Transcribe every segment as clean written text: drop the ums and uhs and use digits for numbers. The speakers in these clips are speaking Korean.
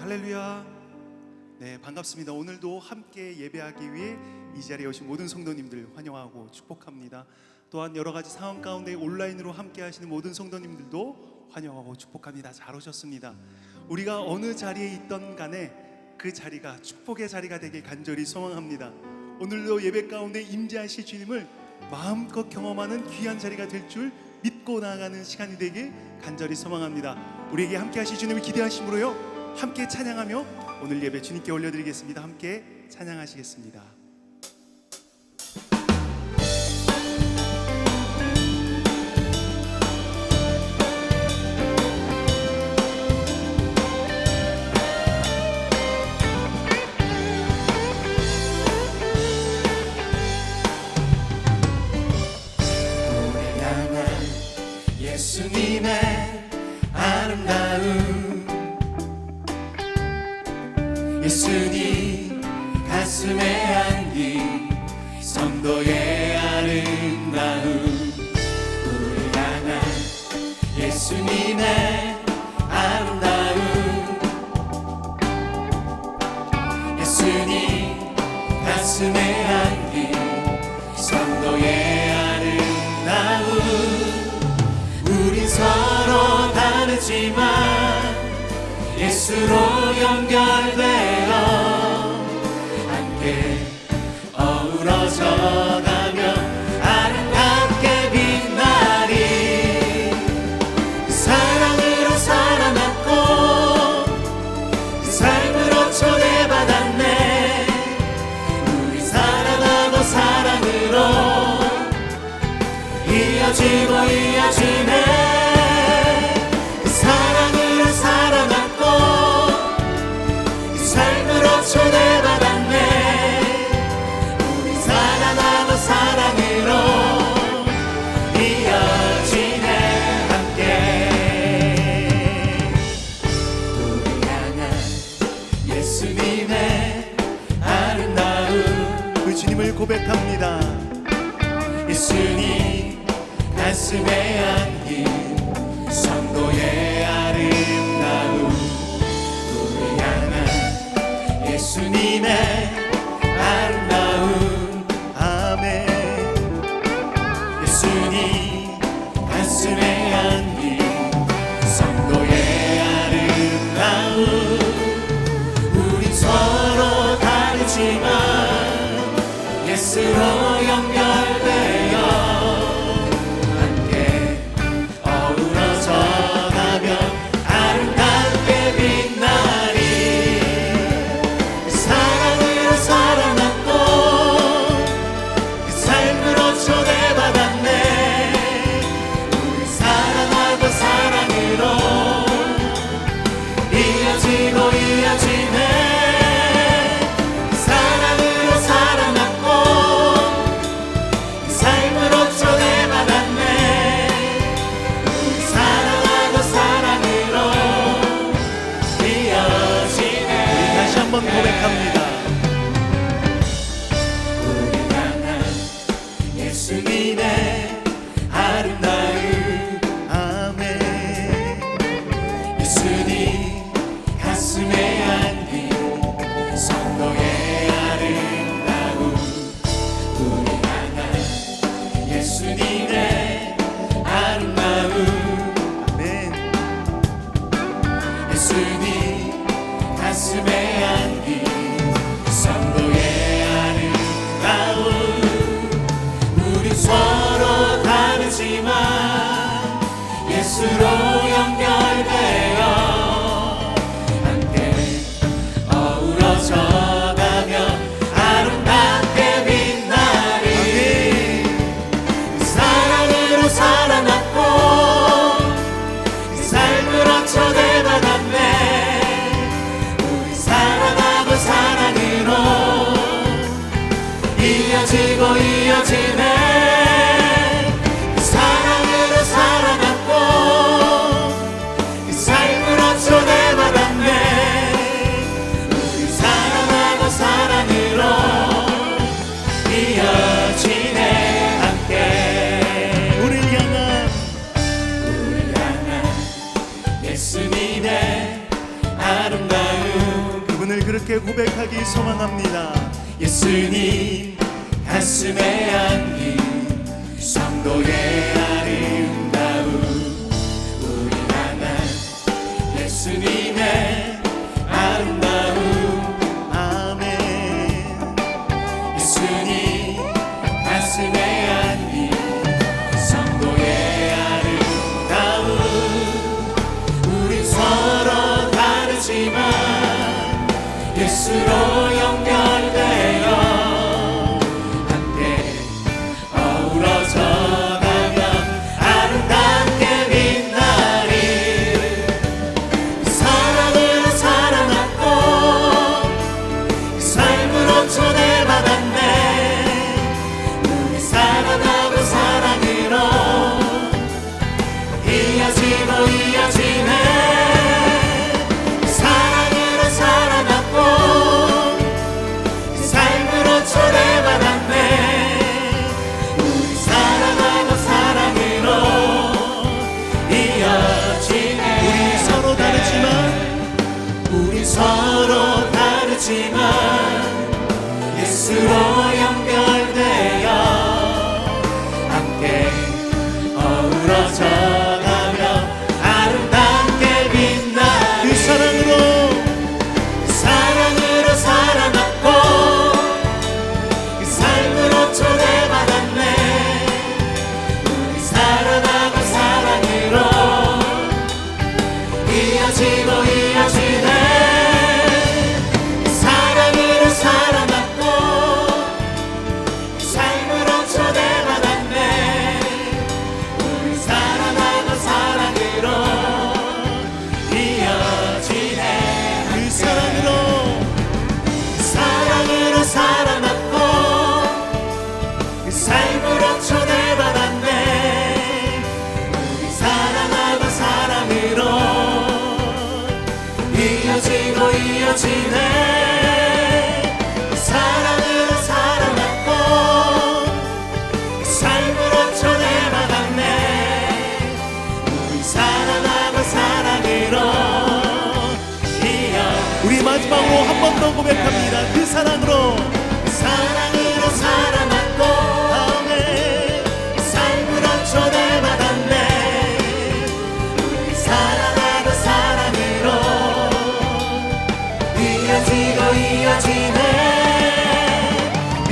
할렐루야. 네, 반갑습니다. 오늘도 함께 예배하기 위해 이 자리에 오신 모든 성도님들 환영하고 축복합니다. 또한 여러 가지 상황 가운데 온라인으로 함께 하시는 모든 성도님들도 환영하고 축복합니다. 잘 오셨습니다. 우리가 어느 자리에 있던 간에 그 자리가 축복의 자리가 되길 간절히 소망합니다. 오늘도 예배 가운데 임재하실 주님을 마음껏 경험하는 귀한 자리가 될 줄 믿고 나아가는 시간이 되길 간절히 소망합니다. 우리에게 함께 하실 주님을 기대하심으로요, 함께 찬양하며 오늘 예배 주님께 올려드리겠습니다. 함께 찬양하시겠습니다. 예수님의 아름다움, 예수님 가슴에 안긴 성도의 아름다움, 우리 향한 예수님의 아름다움, 예수님 가슴에 안긴 성도의 아름다움. 우린 서로 다르지만 예수로 연결되어 함께 어우러져 가며 아름답게 빛나리. 그 사랑으로 살아났고 그 삶으로 초대받았네. 우리 사랑하고 사랑으로 이어지고 이어지네. 그 사랑으로 살아났고 그 삶으로 초대받았네. 우리 사랑하고 사랑으로 이어지네. 함께 우리 향한 예수님의 아름다움, 그 주님을 고백합니다. 예수님 가슴에 안긴 성도의 아름다움, 우리 향한 예수님의 아름다움. 아멘. 예수님 가슴에 안긴 성도의 아름다움. 우린 서로 다르지만 예수로 연결되어 함께 어우러져 가며 아름답게 빛나리. 그 사랑으로 살아났고 그 삶으로 초대받았네. 우리 사랑하고 사랑으로 이어지고 이어지네. 고백합니다. 우리 향한 예수님의 아름다움, 아멘. 예수님 가슴에 안긴 성도의 아름다움, 우리 향한 예수님의 아름다움, 아멘. 예수님 가슴에 안긴 성도의 아름다움. 우린 서로 다르지만 예수로 연결되어 함께 어우러져 가며 아름답게 빛나리. 그 사랑으로 살아났고 그 삶으로 초대받았네. 사랑으로 이어지고 이어지네. 그 사랑으로 살아났고 소망합니다. 예수님 가슴에 안긴 성도의 아름다움, 우리 향한 예수님의 아름다움. 아멘. 예수님 가슴에 안긴 성도의 아름다움, 우리 서로 다르지만 예수로 연결되어 함께 어우러져 가며 아름답게 빛나리. 사랑으로 사랑받고 삶으로 초대받았네. 우리 사랑하고 사랑으로 이어지고 이어지네. 사랑으로 사랑받고 삶으로 초대받았네. 우리 사랑하고 사랑으로 이어지네. 우리 서로 다르지만 예수로 연결되어 함께 어우러져 가며 아름답게 빛나리. 그 사랑으로 사랑받고 그 삶으로 초대받았네. 우리 사랑하고 사랑으로 이어지고 이어지네. 사랑으로 사랑받고 그 삶으로 초대받았네. 우리 사랑하고 사랑으로 이어지네. 그 사랑으로 사랑받고 그 삶으로 초대받았네. 우리 사랑하고 사랑으로 이어지고 이어지네. 사랑으로 사랑받고 그 삶으로 초대받았네. 우리 사랑하고 사랑으로 우리 마지막으로 한 번 더 고백합니다. 그 사랑으로 사랑받고 아멘. 삶으로 초대받았네. 우리 사랑하고 사랑으로 이어지고 이어지네.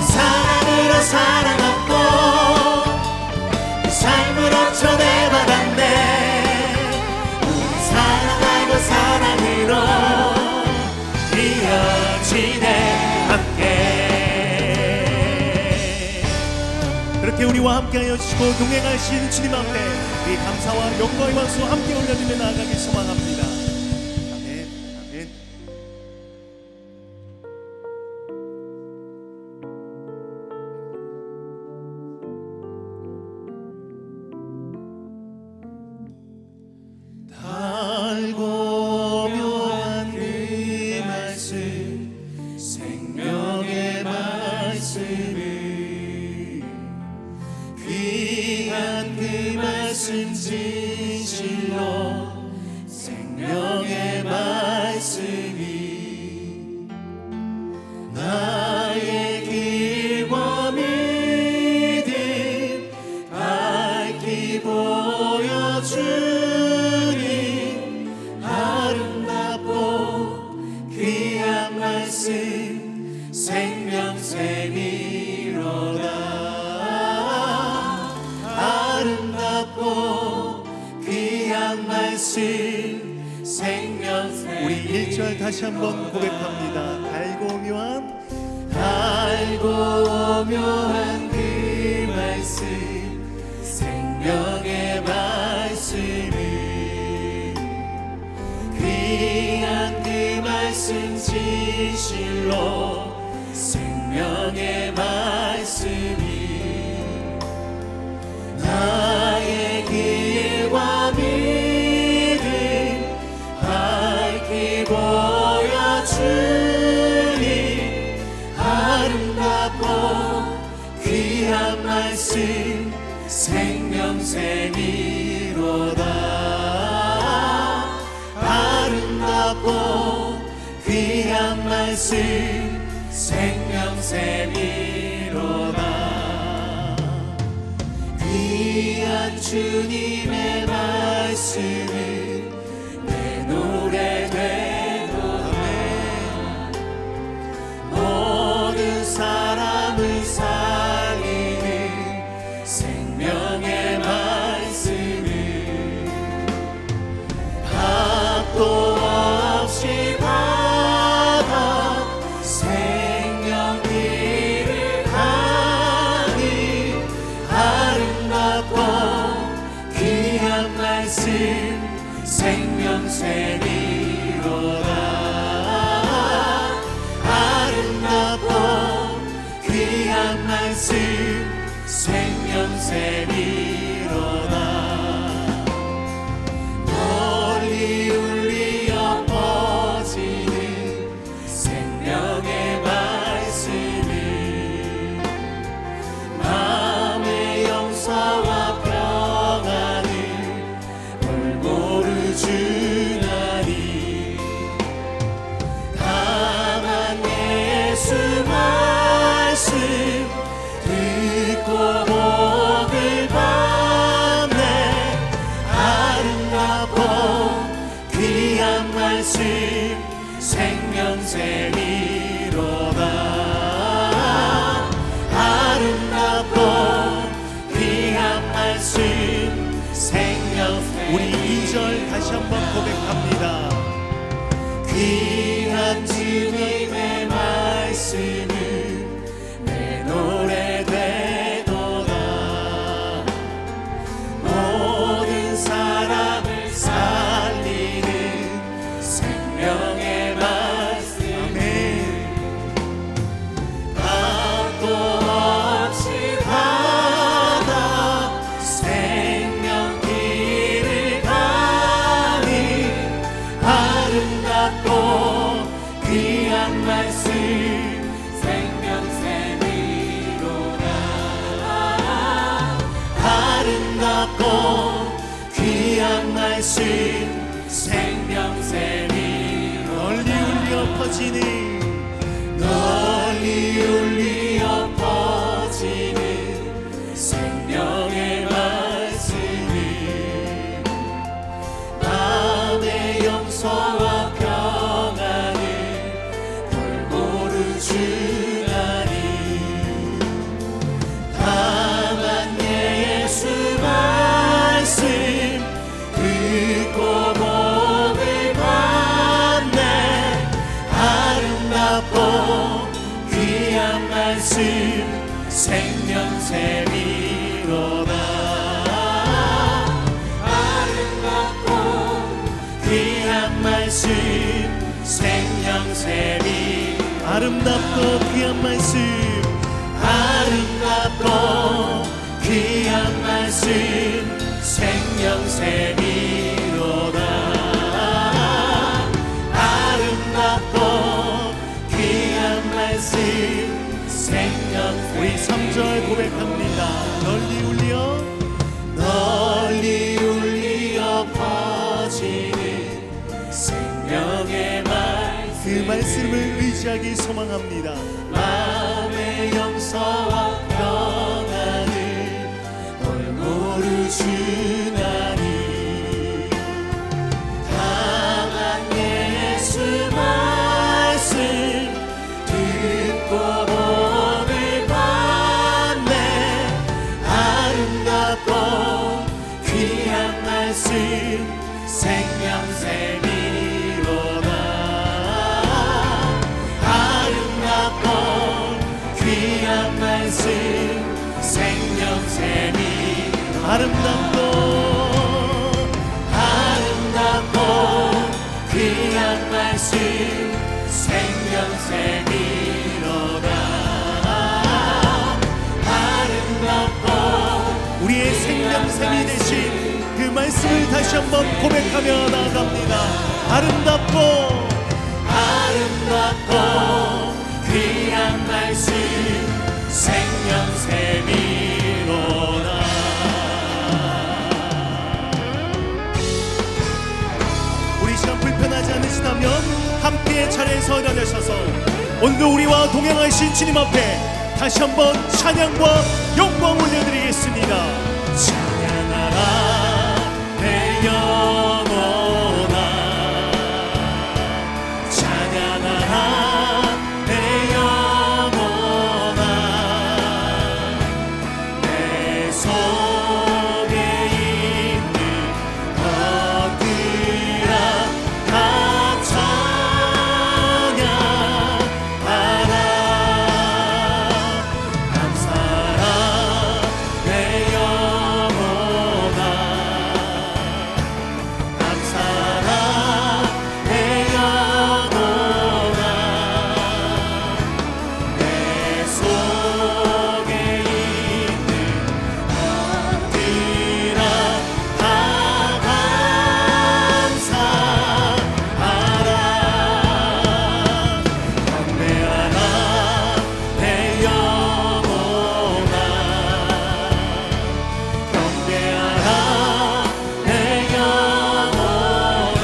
사랑으로 사랑받고 삶으로 초대받았네. 우리 사랑하고 사랑으로 이어지네. 함께 그렇게 우리와 함께하여 주시고 동행하신 주님 앞에 이 감사와 영광의 박수 함께 올려드리며 나아가길 소망합니다. 아멘. 아멘. 달고 묘한 그 말씀, 생명의 말씀을, 귀한 그 말씀 진실로 생명의 말씀이 나의 길과 믿음 밝히 보여주니 아름답고 귀한 말씀 생명샘이로다. 아름답고 귀한 말씀 생명샘. 우리 1절 다시 한번 고백합니다. 달고 묘한 그 말씀, 생명의 말씀을, 귀한 그 말씀 진실로 생명의 말씀이 나의 길과 믿음 밝히 보여주니 아름답고 귀한 말씀 생명샘이로다. 아름답고 귀한 말씀 생명샘이로다. 귀한 주님의 말씀은 내 노래 되도다. 모든 사람을 살리는 생명의 말씀은 답도 없이 받아 생명길을 가니 아름답고 귀한 말씀 생명샘이로다. 아름답고 귀한 말씀 생명샘이로다. 널리 울리어 퍼지는 생명의 말씀이 마음의 용서와 평안을 골고루 주나니 다만 예수 말씀 듣고 복을 받네. 아름답고 귀한 말씀 생명샘이로다. 아름답고 귀한 말씀 생명샘. 우리 2절 다시 한번 고백합니다. 귀한 주님의 말씀은 내 노래 되도다. 모든 사람을 살리는 생명의 말씀. 답도 없이 받아 생명길을 가니 아름답고 귀한 말씀 생명샘이로다. 아름답고 귀한 말씀 생명샘이 널리 울려 퍼지는 널리 울리어 퍼지는 생명의 말씀이 마음의 용서와 평안을 골고루 주나니 다만 예수 말씀 듣고 복을 받네. 아름답고 귀한 말씀 생명샘이로다. 아름답고 귀한 말씀 생명샘이 아름답고 귀한 말씀 아름답고 귀한 말씀 생명샘이로다. 아름답고 귀한 말씀 생명샘. 우리 3절 고백합니다. 널리 울리어 퍼지는 생명의 말씀. 그 말씀을 의지하기 소망합니다. 마음의 용서와 평안을 골고루 주나니 다만 예수 말씀 듣고 복을 받네. 아름답고 귀한 말씀 생명샘이로다. 아름답고 귀한 말씀 생명샘이 아름답고 귀한 말씀 생명샘이로다. 아름답고 우리의 생명샘이 되신 그 말씀을 다시 한번 고백하며 나아갑니다. 아름답고 귀한 말씀 생명샘이로다. 우리 시간 불편하지 않으시다면 함께 자리에서 일어나셔서 오늘도 우리와 동행하신 주님 앞에 다시 한번 찬양과 영광 올려드리겠습니다. 찬양하라 내 영혼아, 찬양하라 내 영혼아. 내 속에 있는 것들아 다 찬양하라. 감사라 내 영혼아, 감사라 내 영혼아. 내 속에 있는 것들아 다 감사하라. 경배하라 내 영혼아, 경배하라 내 영혼아.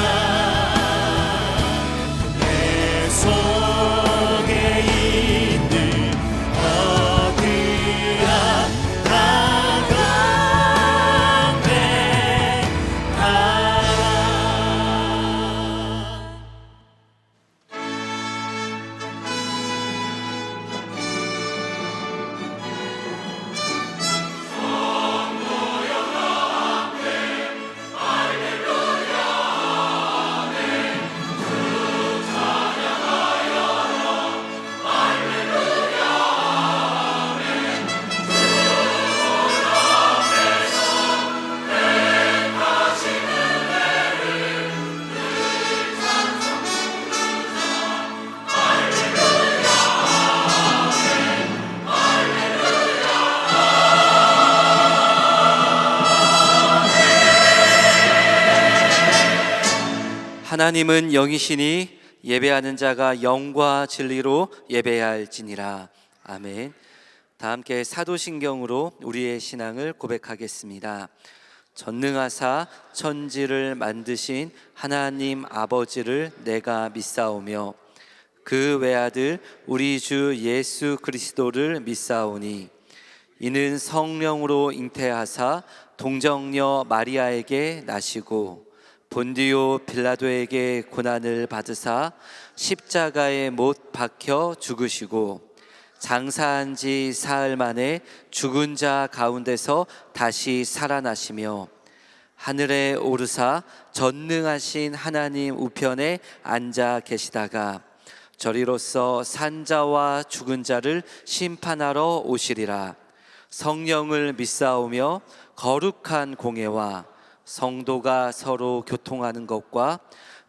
내 속에 있는 것들아 다 하나님은 영이시니 예배하는 자가 영과 진리로 예배해야 할지니라. 아멘. 다 함께 사도신경으로 우리의 신앙을 고백하겠습니다. 전능하사 천지를 만드신 하나님 아버지를 내가 믿사오며 그 외아들 우리 주 예수 그리스도를 믿사오니 이는 성령으로 잉태하사 동정녀 마리아에게 나시고 본디오 빌라도에게 고난을 받으사 십자가에 못 박혀 죽으시고 장사한 지 사흘 만에 죽은 자 가운데서 다시 살아나시며 하늘에 오르사 전능하신 하나님 우편에 앉아 계시다가 저리로서 산자와 죽은 자를 심판하러 오시리라. 성령을 믿사오며 거룩한 공예와 성도가 서로 교통하는 것과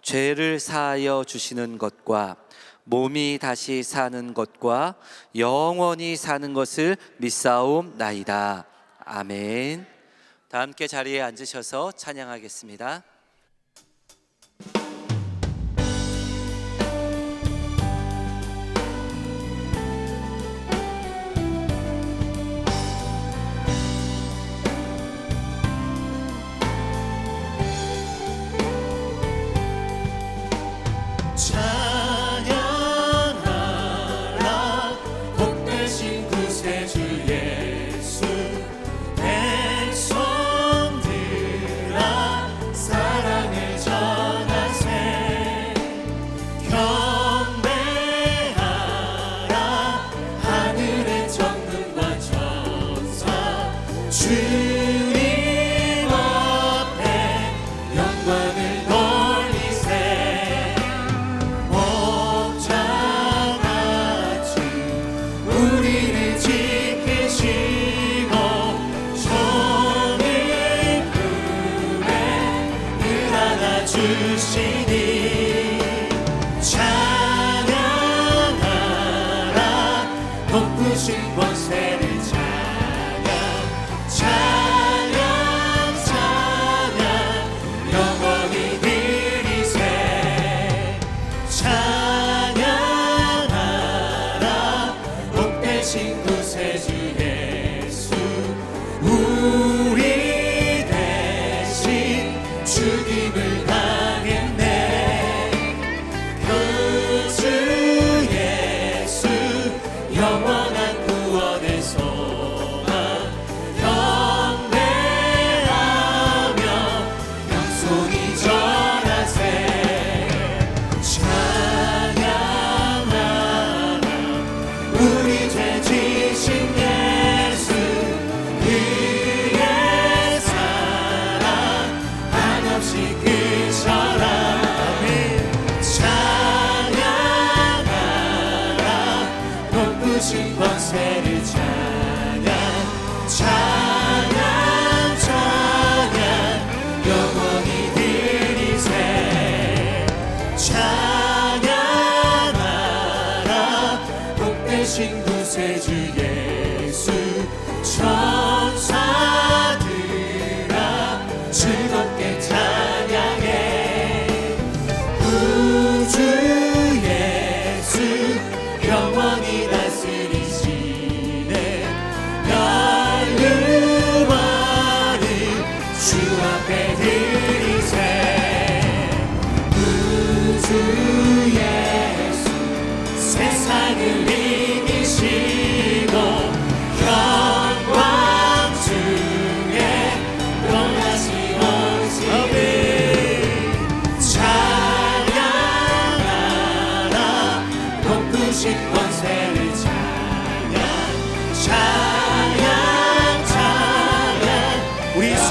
죄를 사하여 주시는 것과 몸이 다시 사는 것과 영원히 사는 것을 믿사옵나이다. 아멘. 다 함께 자리에 앉으셔서 찬양하겠습니다. 찬양하라 복되신 구세주 예수. 백성들아 사랑을 전하세. 경배하라 하늘의 정금과 천사. 주님 앞에 영광을 돌리세. 목자같이 우리를 지키시고 종일 품에 늘 안아주시니 찬양하라 높으신 권세를 찬양. 찬양 찬양 영원히 드리세. 찬양하라 복되신 구세주 예수. 우리 대신 죽임을 당했네.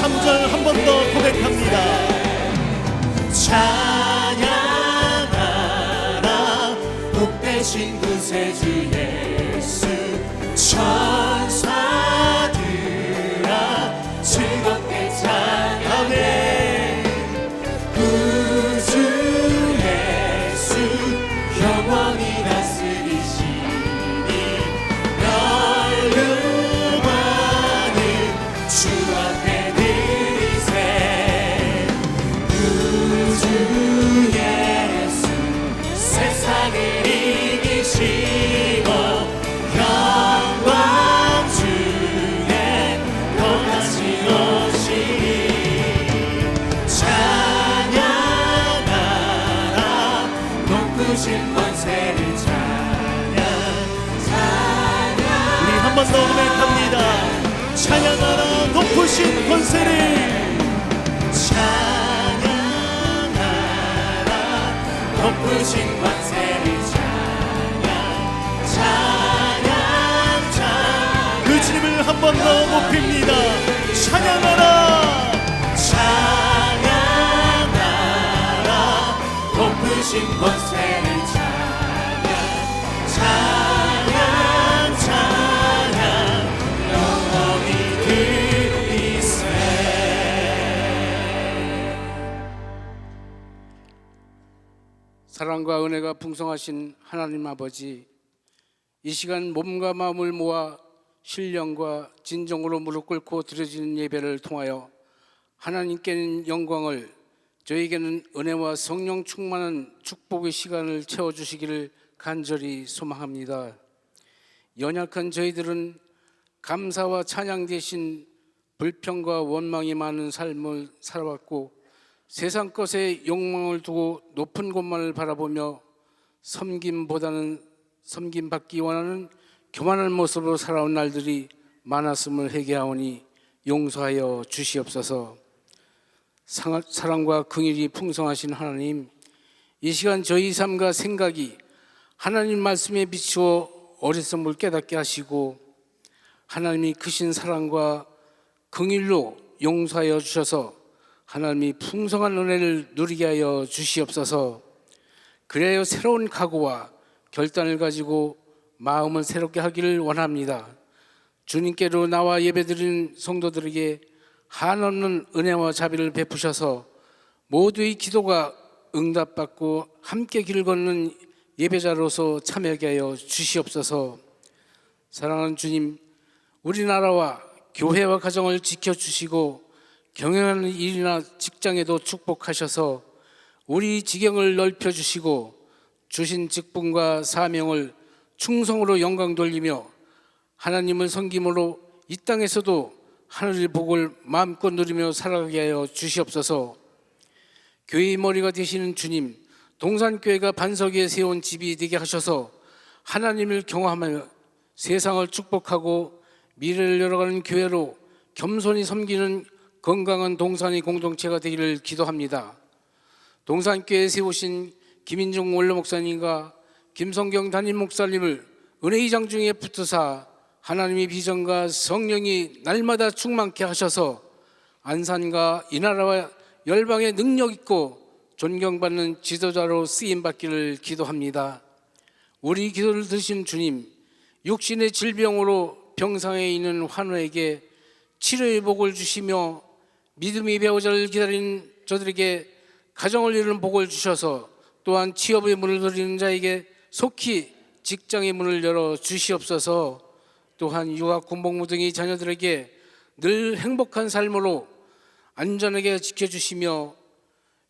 3절 한 번 더 고백합니다. 찬양하라 복되신 구세주 예수 천사들아 즐겁게 찬양해 구주 예수 영원히 다스리시니 멸류관을 주 앞에 드리세 구주 예수 세상을 이기시고 영광 중에 또다시 오시니 찬양하라 높으신 권세를 우리 한 번 더 고백합니다. 찬양하라 높으신 권세를 찬양하라 높으신 권세를 찬양 그 주님을 한 번 더 높입니다. 찬양하라 찬양하라 높으신 권세를 찬양 영원히 드리세. 사랑과 은혜가 풍성하신 하나님 아버지, 이 시간 몸과 마음을 모아 신령과 진정으로 무릎 꿇고 드려지는 예배를 통하여 하나님께는 영광을, 저에게는 은혜와 성령 충만한 축복의 시간을 채워주시기를 간절히 소망합니다. 연약한 저희들은 감사와 찬양 대신 불평과 원망이 많은 삶을 살아왔고 세상 것에 욕망을 두고 높은 곳만을 바라보며 섬김보다는 섬김받기 원하는 교만한 모습으로 살아온 날들이 많았음을 회개하오니 용서하여 주시옵소서. 사랑과 긍휼이 풍성하신 하나님, 이 시간 저희 삶과 생각이 하나님 말씀에 비추어 어리석음을 깨닫게 하시고 하나님이 크신 사랑과 긍휼로 용서하여 주셔서 하나님이 풍성한 은혜를 누리게 하여 주시옵소서. 그래야 새로운 각오와 결단을 가지고 마음을 새롭게 하기를 원합니다. 주님께로 나와 예배드리는 성도들에게 한없는 은혜와 자비를 베푸셔서 모두의 기도가 응답받고 함께 길 걷는 예배자로서 참여하게 하여 주시옵소서. 사랑하는 주님, 우리나라와 교회와 가정을 지켜주시고 경영하는 일이나 직장에도 축복하셔서 우리 지경을 넓혀주시고 주신 직분과 사명을 충성으로 영광 돌리며 하나님을 섬김으로 이 땅에서도 하늘의 복을 마음껏 누리며 살아가게 하여 주시옵소서. 교회의 머리가 되시는 주님, 동산교회가 반석 위에 세운 집이 되게 하셔서 하나님을 경험하며 세상을 축복하고 미래를 열어가는 교회로 겸손히 섬기는 건강한 동산의 공동체가 되기를 기도합니다. 동산교회에 세우신 김인중 원로 목사님과 김성경 담임 목사님을 은혜의 장중에 붙으사 하나님의 비전과 성령이 날마다 충만케 하셔서 안산과 이 나라와 열방의 능력 있고 존경받는 지도자로 쓰임받기를 기도합니다. 우리 기도를 들으신 주님, 육신의 질병으로 병상에 있는 환우에게 치료의 복을 주시며 믿음의 배우자를 기다리는 저들에게 가정을 이루는 복을 주셔서 또한 취업의 문을 돌리는 자에게 속히 직장의 문을 열어 주시옵소서. 또한 유학 군복무 등의 자녀들에게 늘 행복한 삶으로 안전하게 지켜주시며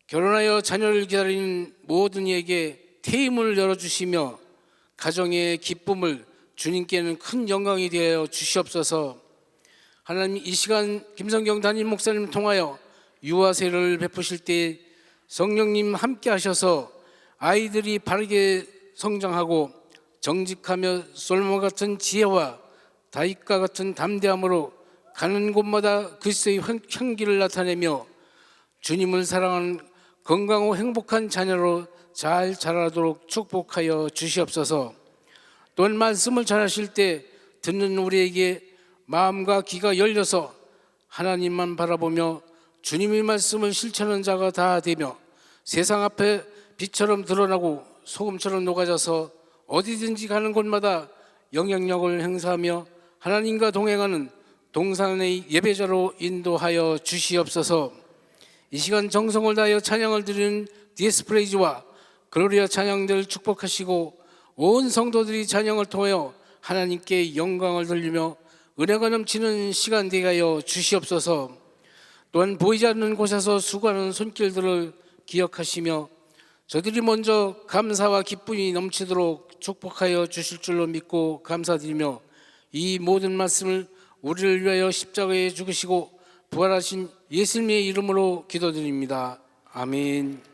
결혼하여 자녀를 기다리는 모든 이에게 태임을 열어주시며 가정의 기쁨을 주님께는 큰 영광이 되어 주시옵소서. 하나님, 이 시간 김성경 담임 목사님 통하여 유아세를 베푸실 때 성령님 함께 하셔서 아이들이 바르게 성장하고 정직하며 솔몬 같은 지혜와 다윗과 같은 담대함으로 가는 곳마다 그리스도의 향기를 나타내며 주님을 사랑하는 건강하고 행복한 자녀로 잘 자라도록 축복하여 주시옵소서. 또한 말씀을 전하실 때 듣는 우리에게 마음과 귀가 열려서 하나님만 바라보며 주님의 말씀을 실천하는 자가 다 되며 세상 앞에 빛처럼 드러나고 소금처럼 녹아져서 어디든지 가는 곳마다 영향력을 행사하며 하나님과 동행하는 동산의 예배자로 인도하여 주시옵소서. 이 시간 정성을 다하여 찬양을 드리는 디스프레이즈와 글로리아 찬양들 축복하시고 온 성도들이 찬양을 통하여 하나님께 영광을 돌리며 은혜가 넘치는 시간 되게 하여 주시옵소서. 또한 보이지 않는 곳에서 수고하는 손길들을 기억하시며 저들이 먼저 감사와 기쁨이 넘치도록 축복하여 주실 줄로 믿고 감사드리며 이 모든 말씀을 우리를 위하여 십자가에 죽으시고 부활하신 예수님의 이름으로 기도드립니다. 아멘.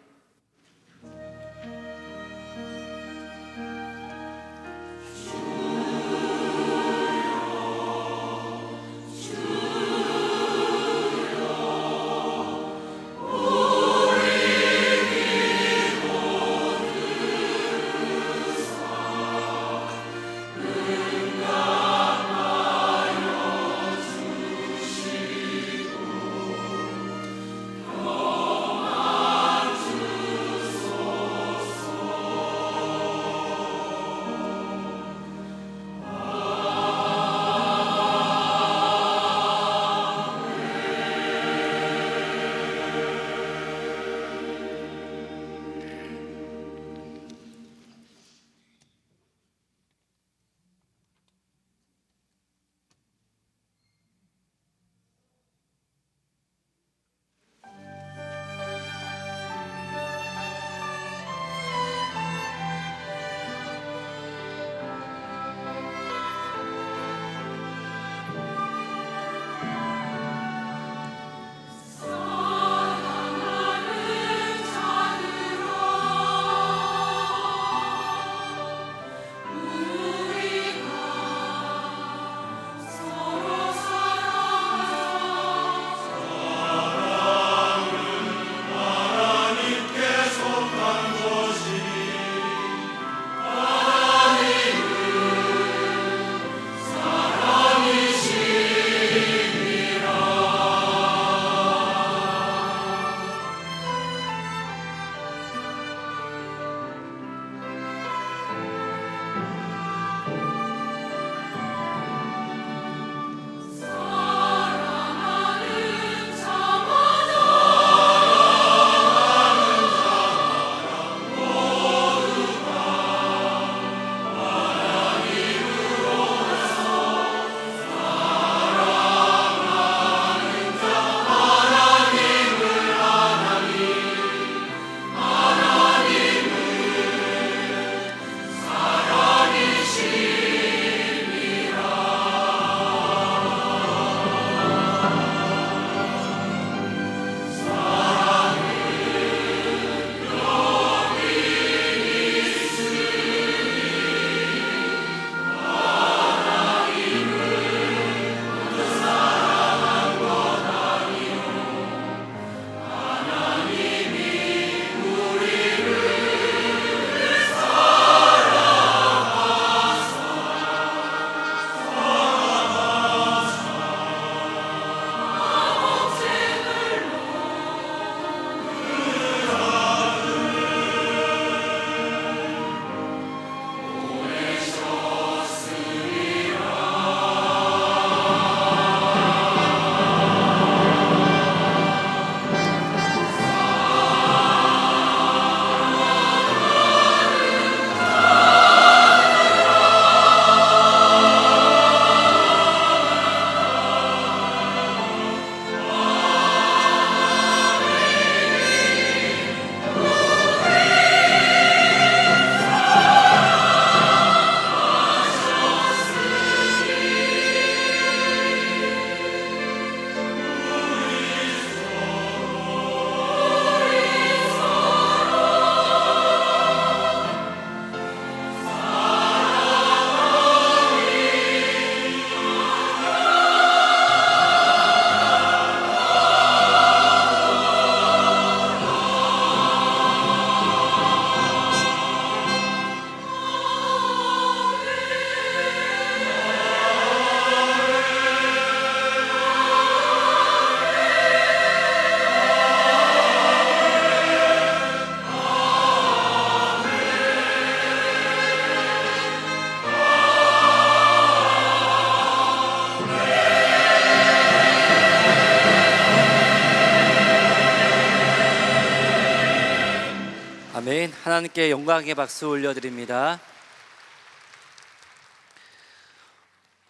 아멘. 하나님께 영광의 박수 올려드립니다.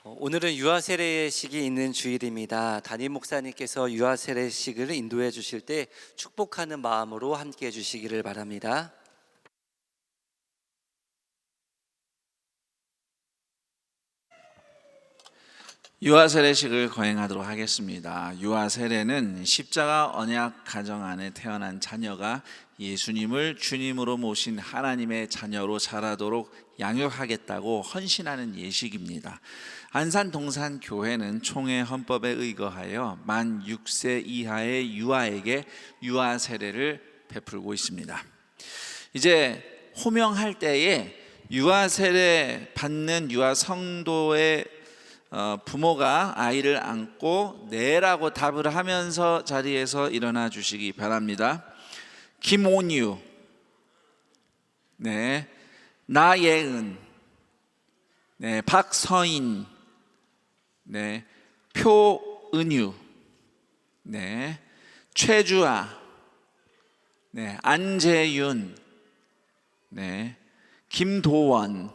오늘은 유아 세례식이 있는 주일입니다. 담임 목사님께서 유아 세례식을 인도해 주실 때 축복하는 마음으로 함께 해 주시기를 바랍니다. 유아 세례식을 거행하도록 하겠습니다. 유아 세례는 십자가 언약 가정 안에 태어난 자녀가 예수님을 주님으로 모신 하나님의 자녀로 자라도록 양육하겠다고 헌신하는 예식입니다. 안산 동산 교회는 총회 헌법에 의거하여 만 6세 이하의 유아에게 유아 세례를 베풀고 있습니다. 이제 호명할 때에 유아 세례 받는 유아 성도의 부모가 아이를 안고 네라고 답을 하면서 자리에서 일어나 주시기 바랍니다. 김온유, 네, 나예은, 네, 박서인, 네, 표은유, 네, 최주아, 네, 안재윤, 네, 김도원,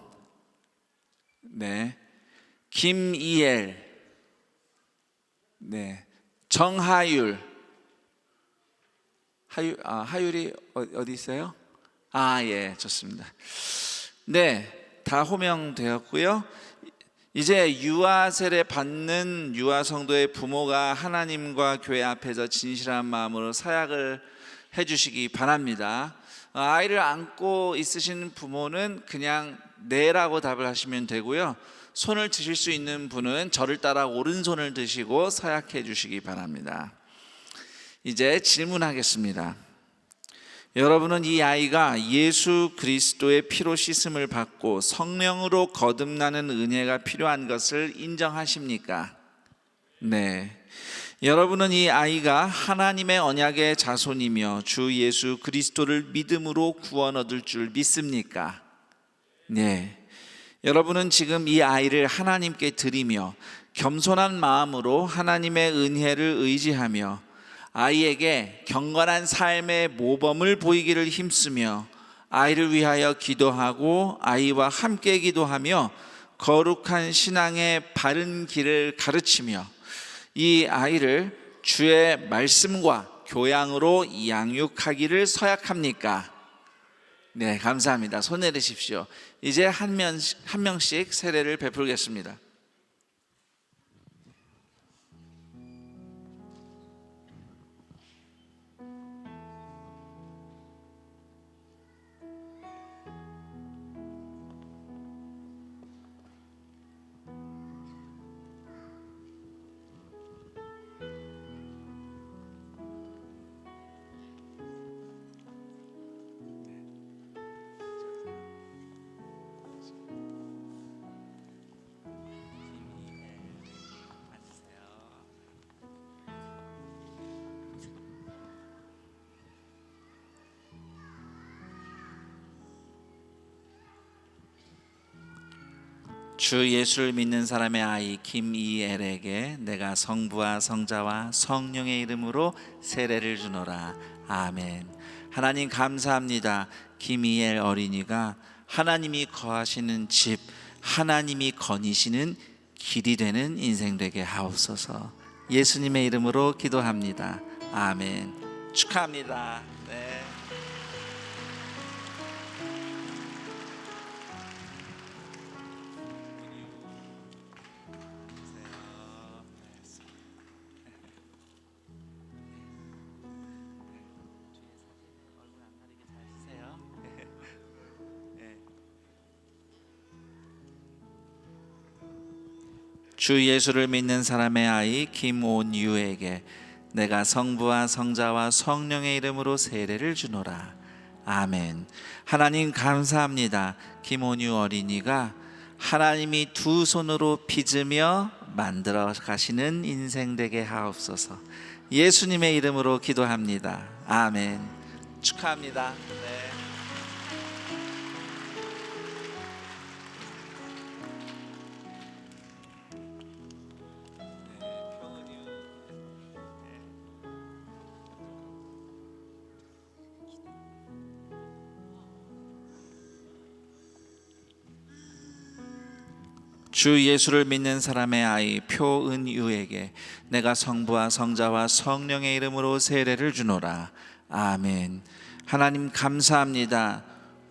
네, 김이엘, 네, 정하율, 하율이 어디 있어요? 예, 좋습니다. 네, 다 호명되었고요. 이제 유아 세례 받는 유아 성도의 부모가 하나님과 교회 앞에서 진실한 마음으로 사역을 해주시기 바랍니다. 아이를 안고 있으신 부모는 그냥 네라고 답을 하시면 되고요. 손을 드실 수 있는 분은 저를 따라 오른손을 드시고 서약해 주시기 바랍니다. 이제 질문하겠습니다. 여러분은 이 아이가 예수 그리스도의 피로 씻음을 받고 성령으로 거듭나는 은혜가 필요한 것을 인정하십니까? 네. 여러분은 이 아이가 하나님의 언약의 자손이며 주 예수 그리스도를 믿음으로 구원 얻을 줄 믿습니까? 네. 여러분은 지금 이 아이를 하나님께 드리며 겸손한 마음으로 하나님의 은혜를 의지하며 아이에게 경건한 삶의 모범을 보이기를 힘쓰며 아이를 위하여 기도하고 아이와 함께 기도하며 거룩한 신앙의 바른 길을 가르치며 이 아이를 주의 말씀과 교양으로 양육하기를 서약합니까? 네, 감사합니다. 손 내리십시오. 이제 한 명씩 세례를 베풀겠습니다. 주 예수를 믿는 사람의 아이 김이엘에게 내가 성부와 성자와 성령의 이름으로 세례를 주노라. 아멘. 하나님 감사합니다. 김이엘 어린이가 하나님이 거하시는 집, 하나님이 거니시는 길이 되는 인생 되게 하옵소서. 예수님의 이름으로 기도합니다. 아멘. 축하합니다. 네. 주 예수를 믿는 사람의 아이 김온유에게 내가 성부와 성자와 성령의 이름으로 세례를 주노라. 아멘. 하나님 감사합니다. 김온유 어린이가 하나님이 두 손으로 빚으며 만들어 가시는 인생 되게 하옵소서. 예수님의 이름으로 기도합니다. 아멘. 축하합니다. 네. 주 예수를 믿는 사람의 아이 표은유에게 내가 성부와 성자와 성령의 이름으로 세례를 주노라. 아멘. 하나님 감사합니다.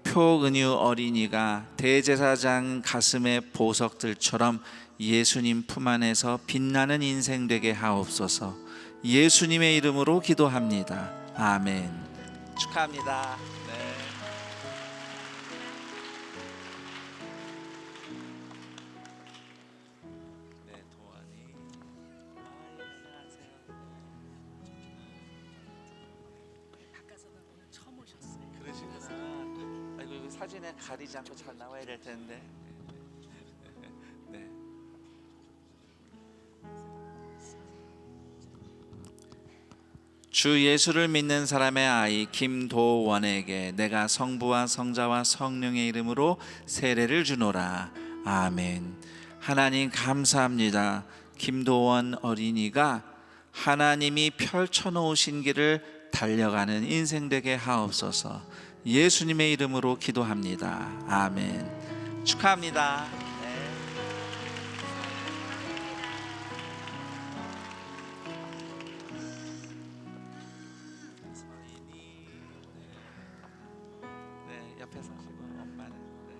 표은유 어린이가 대제사장 가슴의 보석들처럼 예수님 품 안에서 빛나는 인생 되게 하옵소서. 예수님의 이름으로 기도합니다. 아멘. 축하합니다. 네. 네, 도안이. 안녕하세요. 바깥에서는 오늘 처음 오셨어요. 그러시구나. 아이고 이거 사진에 가리지 않고 잘 나와야 될 텐데. 네. 주 예수를 믿는 사람의 아이 김도원에게 내가 성부와 성자와 성령의 이름으로 세례를 주노라. 아멘. 하나님 감사합니다. 김도원 어린이가 하나님이 펼쳐놓으신 길을 달려가는 인생 되게 하옵소서. 예수님의 이름으로 기도합니다. 아멘. 축하합니다. 네. 서인이 네, 옆에 서시고 엄마는 네.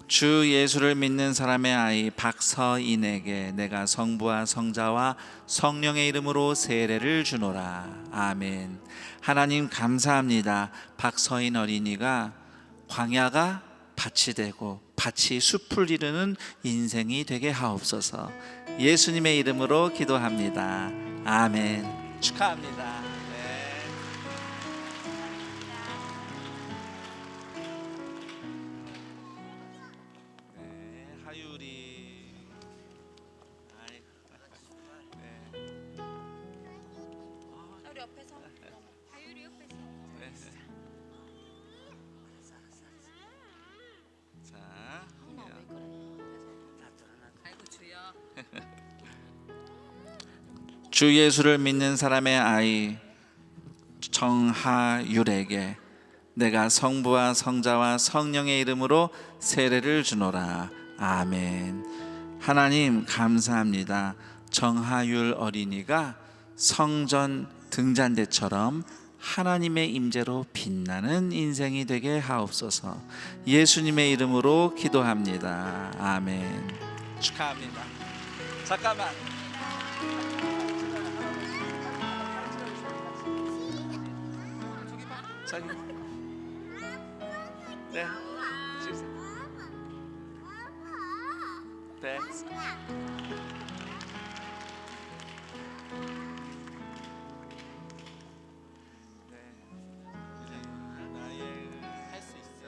주 예수를 믿는 사람의 아이 박서인에게 내가 성부와 성자와 성령의 이름으로 세례를 주노라. 아멘. 하나님 감사합니다. 박서인 어린이가 광야가 밭이 되고 밭이 숲을 이루는 인생이 되게 하옵소서. 예수님의 이름으로 기도합니다. 아멘. 축하합니다. 네. 네, 하유리. 아이고. 네. 우리 옆에서 하율이 옆에서 네. 자, 아이고 주여 주 예수를 믿는 사람의 아이 정하율에게 내가 성부와 성자와 성령의 이름으로 세례를 주노라. 아멘. 하나님 감사합니다. 정하율 어린이가 성전 등잔대처럼 하나님의 임재로 빛나는 인생이 되게 하옵소서. 예수님의 이름으로 기도합니다. 아멘. 축하합니다. 잠깐만. 저기. 네. 주세요. 네. 할 수 있어.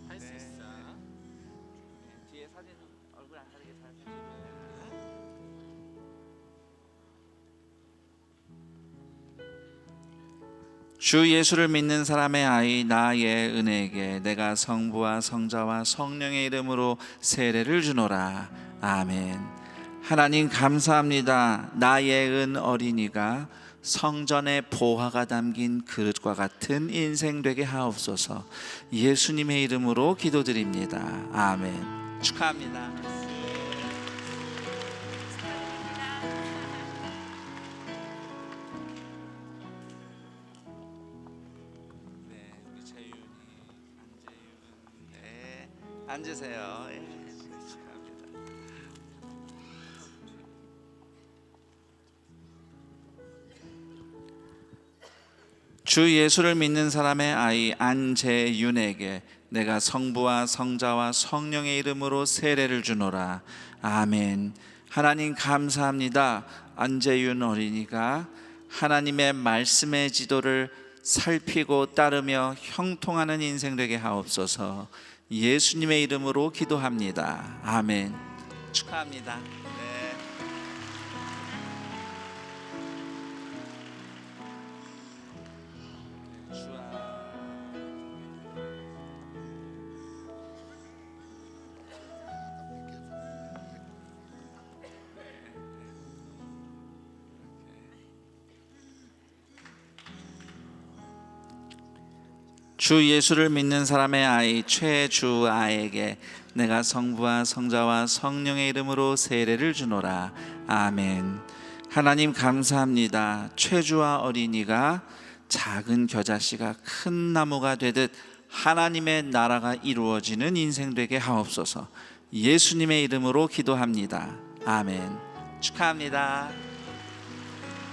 할 수 있어. 뒤에 사진 얼굴 안 가리게 잘 사진. 주 예수를 믿는 사람의 아이 나의 은혜에게 내가 성부와 성자와 성령의 이름으로 세례를 주노라. 아멘. 하나님 감사합니다. 나의 은 어린이가 성전의 보화가 담긴 그릇과 같은 인생 되게 하옵소서. 예수님의 이름으로 기도드립니다. 아멘. 축하합니다. 네, 우리 재윤이, 안재윤, 네, 앉으세요. 예, 축하합니다. 주 예수를 믿는 사람의 아이 안재윤에게 내가 성부와 성자와 성령의 이름으로 세례를 주노라. 아멘. 하나님 감사합니다. 안재윤 어린이가 하나님의 말씀의 지도를 살피고 따르며 형통하는 인생 되게 하옵소서. 예수님의 이름으로 기도합니다. 아멘. 축하합니다. 네. 주 예수를 믿는 사람의 아이 최주아에게 내가 성부와 성자와 성령의 이름으로 세례를 주노라. 아멘. 하나님 감사합니다. 최주아 어린이가 작은 겨자씨가 큰 나무가 되듯 하나님의 나라가 이루어지는 인생 되게 하옵소서. 예수님의 이름으로 기도합니다. 아멘. 축하합니다.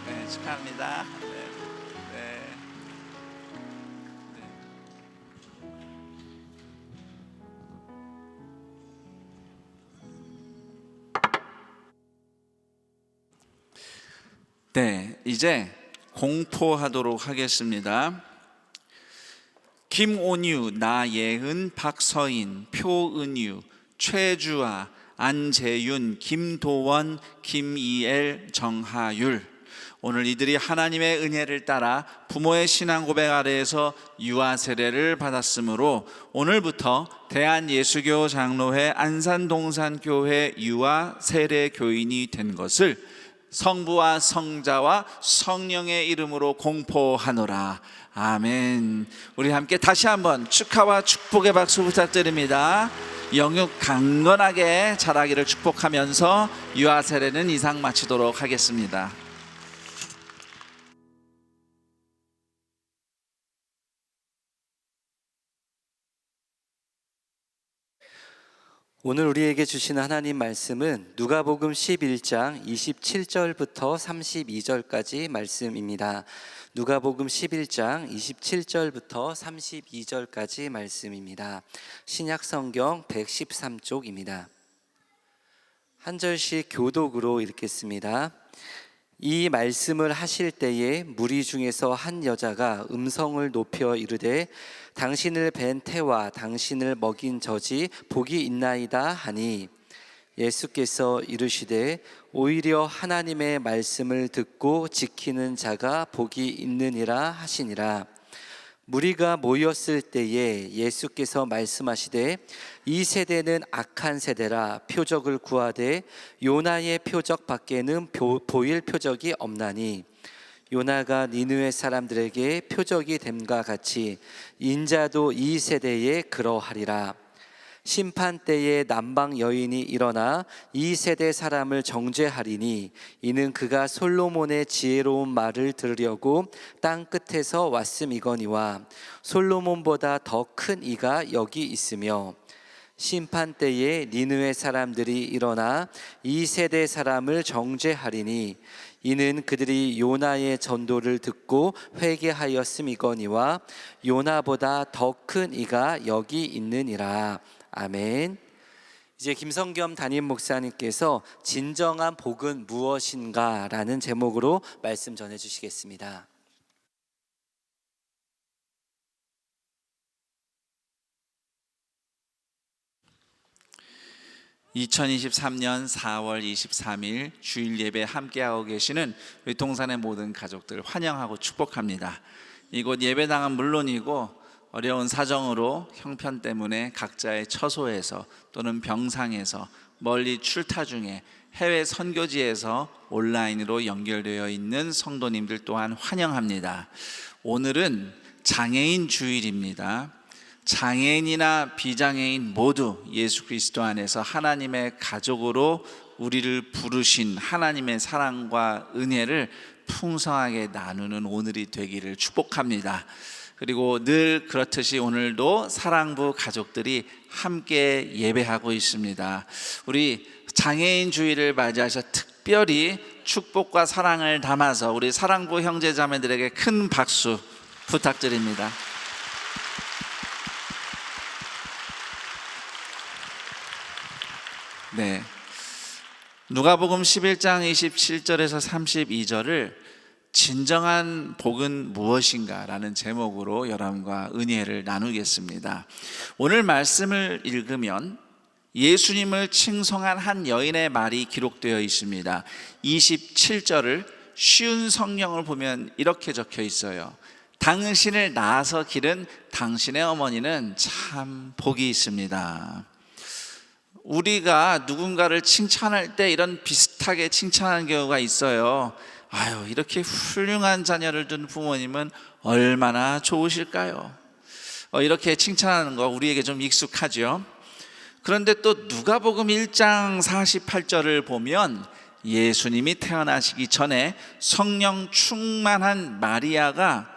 네, 축하합니다. 네, 네. 네, 이제 공포하도록 하겠습니다. 김온유, 나예은, 박서인, 표은유, 최주아, 안재윤, 김도원, 김이엘, 정하율. 오늘 이들이 하나님의 은혜를 따라 부모의 신앙 고백 아래에서 유아 세례를 받았으므로 오늘부터 대한예수교 장로회 안산동산교회 유아 세례 교인이 된 것을 성부와 성자와 성령의 이름으로 공포하노라. 아멘. 우리 함께 다시 한번 축하와 축복의 박수 부탁드립니다. 영육 강건하게 자라기를 축복하면서 유아 세례는 이상 마치도록 하겠습니다. 오늘 우리에게 주시는 하나님 말씀은 누가복음 11장 27절부터 32절까지 말씀입니다. 누가복음 11장 27절부터 32절까지 말씀입니다. 신약성경 113쪽입니다. 한 절씩 교독으로 읽겠습니다. 이 말씀을 하실 때에 무리 중에서 한 여자가 음성을 높여 이르되 당신을 뵌 태와 당신을 먹인 젖이 복이 있나이다 하니 예수께서 이르시되 오히려 하나님의 말씀을 듣고 지키는 자가 복이 있느니라 하시니라. 무리가 모였을 때에 예수께서 말씀하시되 이 세대는 악한 세대라 표적을 구하되 요나의 표적 밖에는 보일 표적이 없나니 요나가 니느웨 사람들에게 표적이 됨과 같이 인자도 이 세대에 그러하리라. 심판 때에 남방 여인이 일어나 이 세대 사람을 정죄하리니 이는 그가 솔로몬의 지혜로운 말을 들으려고 땅 끝에서 왔음이거니와 솔로몬보다 더 큰 이가 여기 있으며 심판 때에 니느웨 사람들이 일어나 이 세대 사람을 정죄하리니 이는 그들이 요나의 전도를 듣고 회개하였음이거니와 요나보다 더 큰 이가 여기 있느니라. 아멘. 이제 김성겸 담임 목사님께서 진정한 복은 무엇인가 라는 제목으로 말씀 전해 주시겠습니다. (2023년 4월 23일) 주일 예배 함께하고 계시는 우리 동산의 모든 가족들 환영하고 축복합니다. 이곳 예배당은 물론이고 어려운 사정으로 형편 때문에 각자의 처소에서 또는 병상에서 멀리 출타 중에 해외 선교지에서 온라인으로 연결되어 있는 성도님들 또한 환영합니다. 오늘은 장애인 주일입니다. 장애인이나 비장애인 모두 예수 그리스도 안에서 하나님의 가족으로 우리를 부르신 하나님의 사랑과 은혜를 풍성하게 나누는 오늘이 되기를 축복합니다. 그리고 늘 그렇듯이 오늘도 사랑부 가족들이 함께 예배하고 있습니다. 우리 장애인 주일을 맞이하셔 특별히 축복과 사랑을 담아서 우리 사랑부 형제자매들에게 큰 박수 부탁드립니다. 네, 누가복음 11장 27절에서 32절을 진정한 복은 무엇인가 라는 제목으로 여러분과 은혜를 나누겠습니다. 오늘 말씀을 읽으면 예수님을 칭송한 한 여인의 말이 기록되어 있습니다. 27절을 쉬운 성경을 보면 이렇게 적혀 있어요. 당신을 낳아서 기른 당신의 어머니는 참 복이 있습니다. 우리가 누군가를 칭찬할 때 이런 비슷하게 칭찬하는 경우가 있어요. 아유, 이렇게 훌륭한 자녀를 둔 부모님은 얼마나 좋으실까요? 이렇게 칭찬하는 거 우리에게 좀 익숙하죠. 그런데 또 누가복음 1장 48절을 보면 예수님이 태어나시기 전에 성령 충만한 마리아가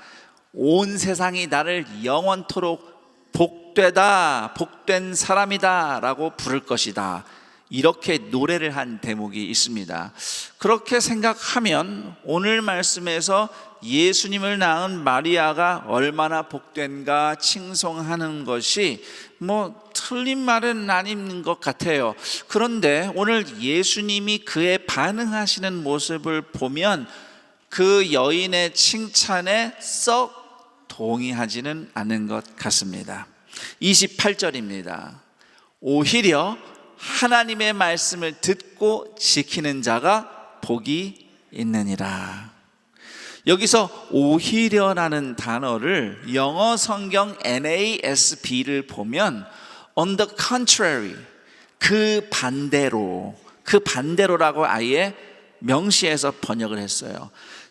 온 세상이 나를 영원토록 복되다, 복된 사람이다 라고 부를 것이다, 이렇게 노래를 한 대목이 있습니다. 그렇게 생각하면 오늘 말씀에서 예수님을 낳은 마리아가 얼마나 복된가 칭송하는 것이 틀린 말은 아닌 것 같아요. 그런데 오늘 예수님이 그에 반응하시는 모습을 보면 그 여인의 칭찬에 썩 동의하지는 않는 것 같습니다. 28절입니다. 오히려 하나님의 말씀을 듣고 지키는 자가 복이 있느니라. 여기서 오히려라는 단어를 영어 성경 NASB를 보면 on the contrary, 그 반대로라고 아예 명시해서 번역을 했어요.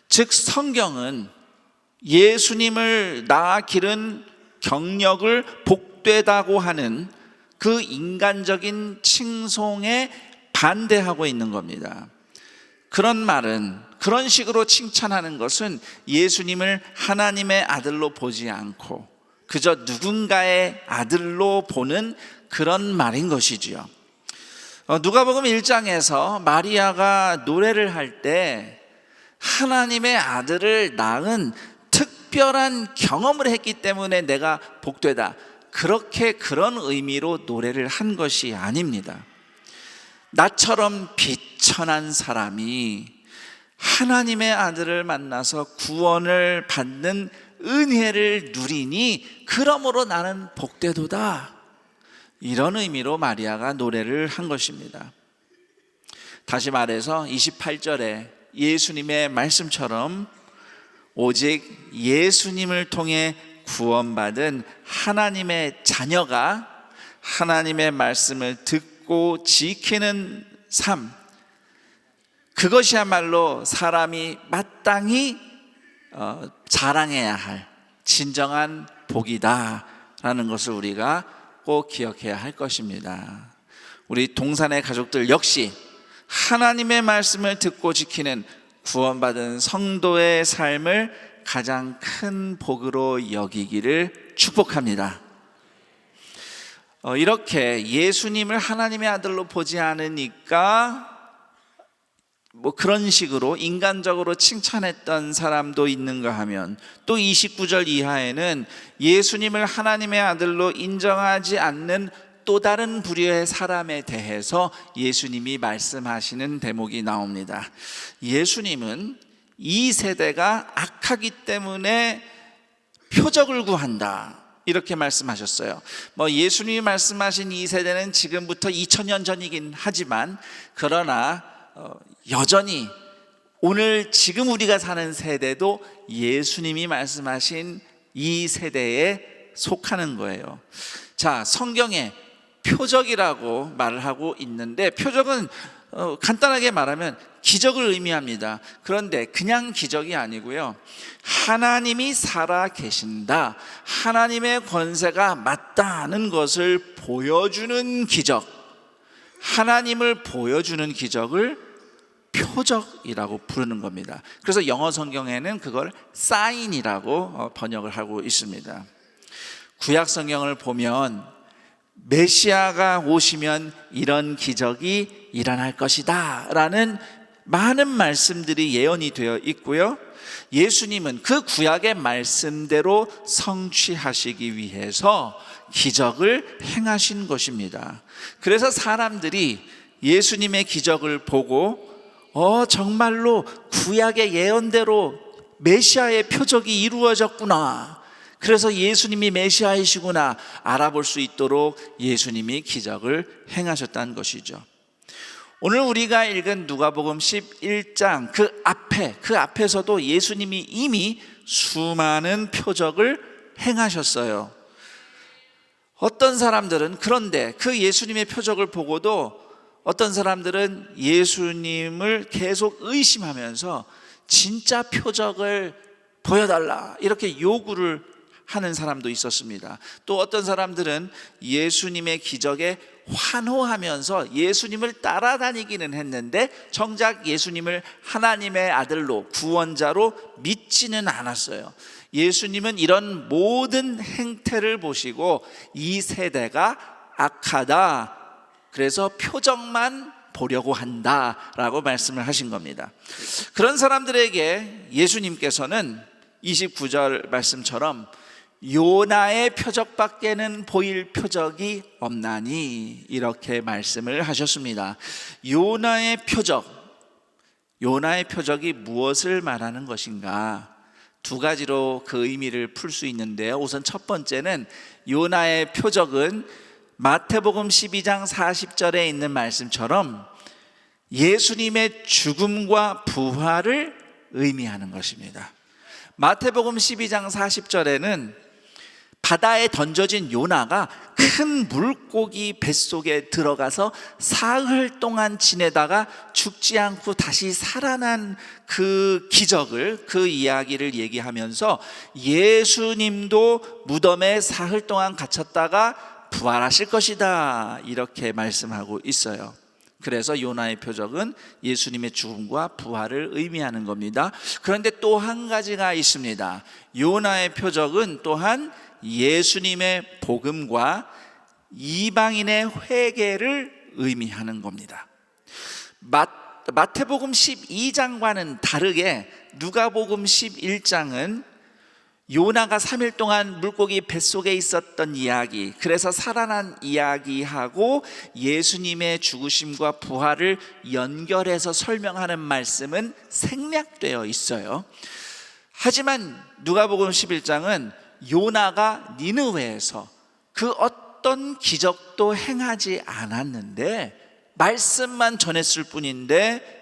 즉 성경은 예수님을 낳아 기른 경력을 복되다고 하는 그 인간적인 칭송에 반대하고 있는 겁니다. 그런 식으로 칭찬하는 것은 예수님을 하나님의 아들로 보지 않고 그저 누군가의 아들로 보는 그런 말인 것이지요. 누가복음 1장에서 마리아가 노래를 할 때 하나님의 아들을 낳은 특별한 경험을 했기 때문에 내가 복되다, 그런 의미로 노래를 한 것이 아닙니다. 나처럼 비천한 사람이 하나님의 아들을 만나서 구원을 받는 은혜를 누리니 그러므로 나는 복되도다, 이런 의미로 마리아가 노래를 한 것입니다. 다시 말해서 28절에 예수님의 말씀처럼 오직 예수님을 통해 구원받은 하나님의 자녀가 하나님의 말씀을 듣고 지키는 삶, 그것이야말로 사람이 마땅히 자랑해야 할 진정한 복이다라는 것을 우리가 꼭 기억해야 할 것입니다. 우리 동산의 가족들 역시 하나님의 말씀을 듣고 지키는 구원받은 성도의 삶을 가장 큰 복으로 여기기를 축복합니다. 이렇게 예수님을 하나님의 아들로 보지 않으니까 그런 식으로 인간적으로 칭찬했던 사람도 있는가 하면, 또 29절 이하에는 예수님을 하나님의 아들로 인정하지 않는 또 다른 부류의 사람에 대해서 예수님이 말씀하시는 대목이 나옵니다. 예수님은 이 세대가 악하기 때문에 표적을 구한다, 이렇게 말씀하셨어요. 예수님이 말씀하신 이 세대는 지금부터 2000년 전이긴 하지만 그러나 여전히 오늘 지금 우리가 사는 세대도 예수님이 말씀하신 이 세대에 속하는 거예요. 자, 성경에 표적이라고 말을 하고 있는데 표적은 간단하게 말하면 기적을 의미합니다. 그런데 그냥 기적이 아니고요, 하나님이 살아 계신다, 하나님의 권세가 맞다는 것을 보여주는 기적, 하나님을 보여주는 기적을 표적이라고 부르는 겁니다. 그래서 영어 성경에는 그걸 사인이라고 번역을 하고 있습니다. 구약 성경을 보면 메시아가 오시면 이런 기적이 일어날 것이다 라는 많은 말씀들이 예언이 되어 있고요, 예수님은 그 구약의 말씀대로 성취하시기 위해서 기적을 행하신 것입니다. 그래서 사람들이 예수님의 기적을 보고 정말로 구약의 예언대로 메시아의 표적이 이루어졌구나, 그래서 예수님이 메시아이시구나 알아볼 수 있도록 예수님이 기적을 행하셨다는 것이죠. 오늘 우리가 읽은 누가복음 11장 그 앞에서도 예수님이 이미 수많은 표적을 행하셨어요. 어떤 사람들은, 그런데 그 예수님의 표적을 보고도 어떤 사람들은 예수님을 계속 의심하면서 진짜 표적을 보여달라 이렇게 요구를 하는 사람도 있었습니다. 또 어떤 사람들은 예수님의 기적에 환호하면서 예수님을 따라다니기는 했는데 정작 예수님을 하나님의 아들로 구원자로 믿지는 않았어요. 예수님은 이런 모든 행태를 보시고 이 세대가 악하다, 그래서 표적만 보려고 한다라고 말씀을 하신 겁니다. 그런 사람들에게 예수님께서는 29절 말씀처럼 요나의 표적밖에는 보일 표적이 없나니 이렇게 말씀을 하셨습니다. 요나의 표적이 무엇을 말하는 것인가? 두 가지로 그 의미를 풀 수 있는데요. 우선 첫 번째는 요나의 표적은 마태복음 12장 40절에 있는 말씀처럼 예수님의 죽음과 부활을 의미하는 것입니다. 마태복음 12장 40절에는 바다에 던져진 요나가 큰 물고기 뱃속에 들어가서 사흘 동안 지내다가 죽지 않고 다시 살아난 그 기적을, 그 이야기를 얘기하면서 예수님도 무덤에 사흘 동안 갇혔다가 부활하실 것이다, 이렇게 말씀하고 있어요. 그래서 요나의 표적은 예수님의 죽음과 부활을 의미하는 겁니다. 그런데 또 한 가지가 있습니다. 요나의 표적은 또한 예수님의 복음과 이방인의 회개를 의미하는 겁니다. 마태복음 12장과는 다르게 누가복음 11장은 요나가 3일 동안 물고기 뱃속에 있었던 이야기, 그래서 살아난 이야기하고 예수님의 죽으심과 부활을 연결해서 설명하는 말씀은 생략되어 있어요. 하지만 누가복음 11장은 요나가 니느웨에서 그 어떤 기적도 행하지 않았는데 말씀만 전했을 뿐인데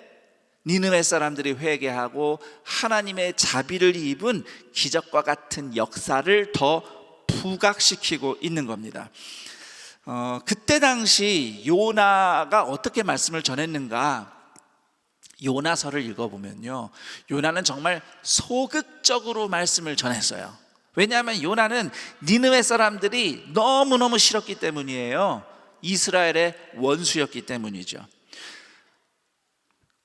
니느웨 사람들이 회개하고 하나님의 자비를 입은 기적과 같은 역사를 더 부각시키고 있는 겁니다. 그때 당시 요나가 어떻게 말씀을 전했는가? 요나서를 읽어보면요, 요나는 정말 소극적으로 말씀을 전했어요. 왜냐하면 요나는 니느웨 사람들이 너무너무 싫었기 때문이에요. 이스라엘의 원수였기 때문이죠.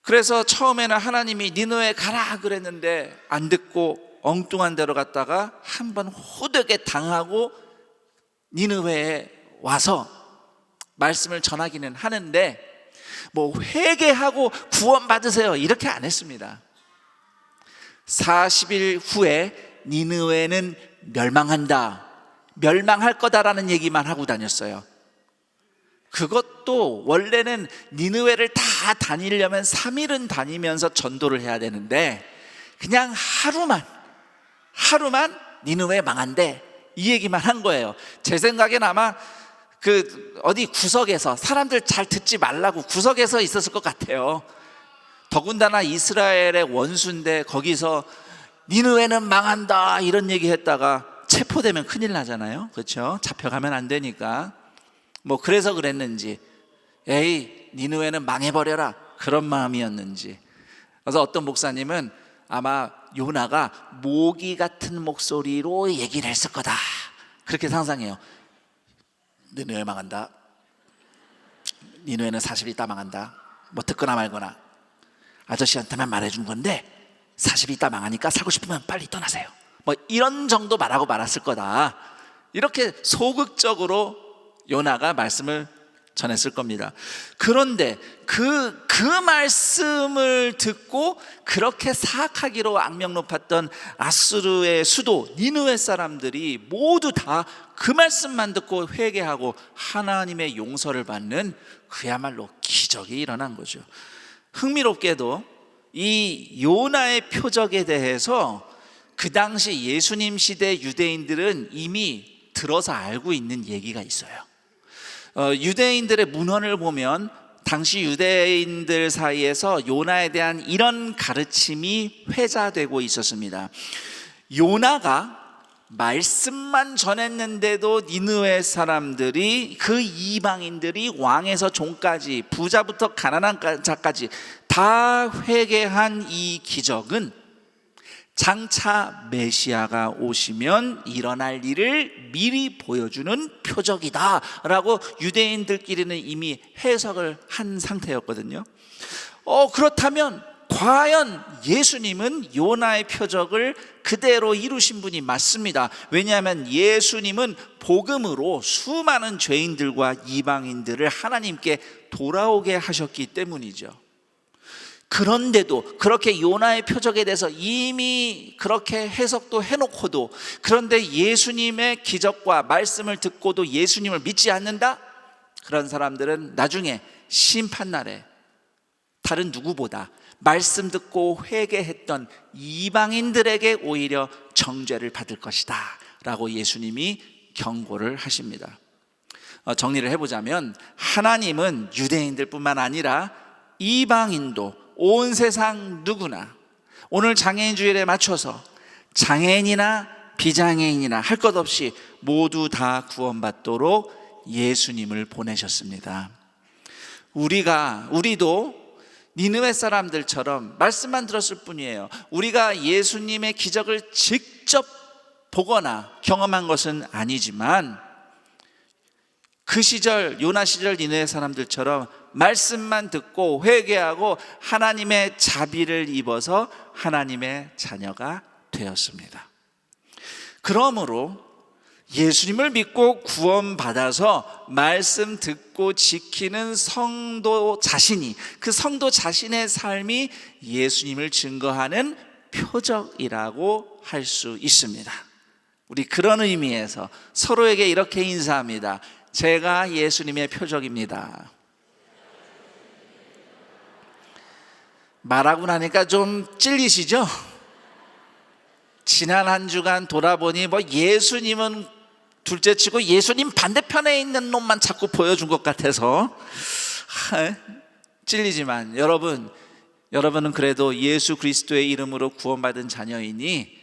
그래서 처음에는 하나님이 니느웨 가라 그랬는데 안 듣고 엉뚱한 데로 갔다가 한번 호되게 당하고 니느웨에 와서 말씀을 전하기는 하는데 뭐 회개하고 구원 받으세요 이렇게 안 했습니다. 40일 후에 니느웨는 멸망한다, 멸망할 거다라는 얘기만 하고 다녔어요. 그것도 원래는 니느웨를 다 다니려면 3일은 다니면서 전도를 해야 되는데 그냥 하루만 니느웨 망한대 이 얘기만 한 거예요. 제 생각엔 아마 어디 구석에서 사람들 잘 듣지 말라고 구석에서 있었을 것 같아요. 더군다나 이스라엘의 원수인데 거기서 니느웨는 망한다 이런 얘기 했다가 체포되면 큰일 나잖아요. 그렇죠? 잡혀가면 안 되니까. 뭐 그래서 그랬는지, 에이 니느웨는 망해버려라 그런 마음이었는지. 그래서 어떤 목사님은 아마 요나가 모기 같은 목소리로 얘기를 했을 거다 그렇게 상상해요. 니느웨 망한다, 니느웨는 40일 있다 망한다, 뭐 듣거나 말거나 아저씨한테만 말해준 건데 40일 있다 망하니까 살고 싶으면 빨리 떠나세요, 뭐 이런 정도 말하고 말았을 거다, 이렇게 소극적으로 요나가 말씀을 전했을 겁니다. 그런데 그 말씀을 듣고 그렇게 사악하기로 악명 높았던 아수르의 수도 니느웨 사람들이 모두 다 그 말씀만 듣고 회개하고 하나님의 용서를 받는 그야말로 기적이 일어난 거죠. 흥미롭게도 이 요나의 표적에 대해서 그 당시 예수님 시대 유대인들은 이미 들어서 알고 있는 얘기가 있어요. 유대인들의 문헌을 보면 당시 유대인들 사이에서 요나에 대한 이런 가르침이 회자되고 있었습니다. 요나가 말씀만 전했는데도 니느웨 사람들이, 그 이방인들이 왕에서 종까지 부자부터 가난한 자까지 다 회개한 이 기적은 장차 메시아가 오시면 일어날 일을 미리 보여주는 표적이다라고 유대인들끼리는 이미 해석을 한 상태였거든요. 그렇다면 과연 예수님은 요나의 표적을 그대로 이루신 분이 맞습니다. 왜냐하면 예수님은 복음으로 수많은 죄인들과 이방인들을 하나님께 돌아오게 하셨기 때문이죠. 그런데도 그렇게 요나의 표적에 대해서 이미 그렇게 해석도 해놓고도, 그런데 예수님의 기적과 말씀을 듣고도 예수님을 믿지 않는다? 그런 사람들은 나중에 심판날에 다른 누구보다 말씀 듣고 회개했던 이방인들에게 오히려 정죄를 받을 것이다 라고 예수님이 경고를 하십니다. 정리를 해보자면, 하나님은 유대인들뿐만 아니라 이방인도 온 세상 누구나 오늘 장애인 주일에 맞춰서 장애인이나 비장애인이나 할 것 없이 모두 다 구원받도록 예수님을 보내셨습니다. 우리도 니느웨 사람들처럼 말씀만 들었을 뿐이에요. 우리가 예수님의 기적을 직접 보거나 경험한 것은 아니지만, 그 시절 요나 시절 니느웨 사람들처럼 말씀만 듣고 회개하고 하나님의 자비를 입어서 하나님의 자녀가 되었습니다. 그러므로 예수님을 믿고 구원받아서 말씀 듣고 지키는 성도 자신이, 그 성도 자신의 삶이 예수님을 증거하는 표적이라고 할 수 있습니다. 우리 그런 의미에서 서로에게 이렇게 인사합니다. 제가 예수님의 표적입니다. 말하고 나니까 좀 찔리시죠? 지난 한 주간 돌아보니 예수님은 둘째치고 예수님 반대편에 있는 놈만 자꾸 보여준 것 같아서 찔리지만, 여러분은 그래도 예수 그리스도의 이름으로 구원받은 자녀이니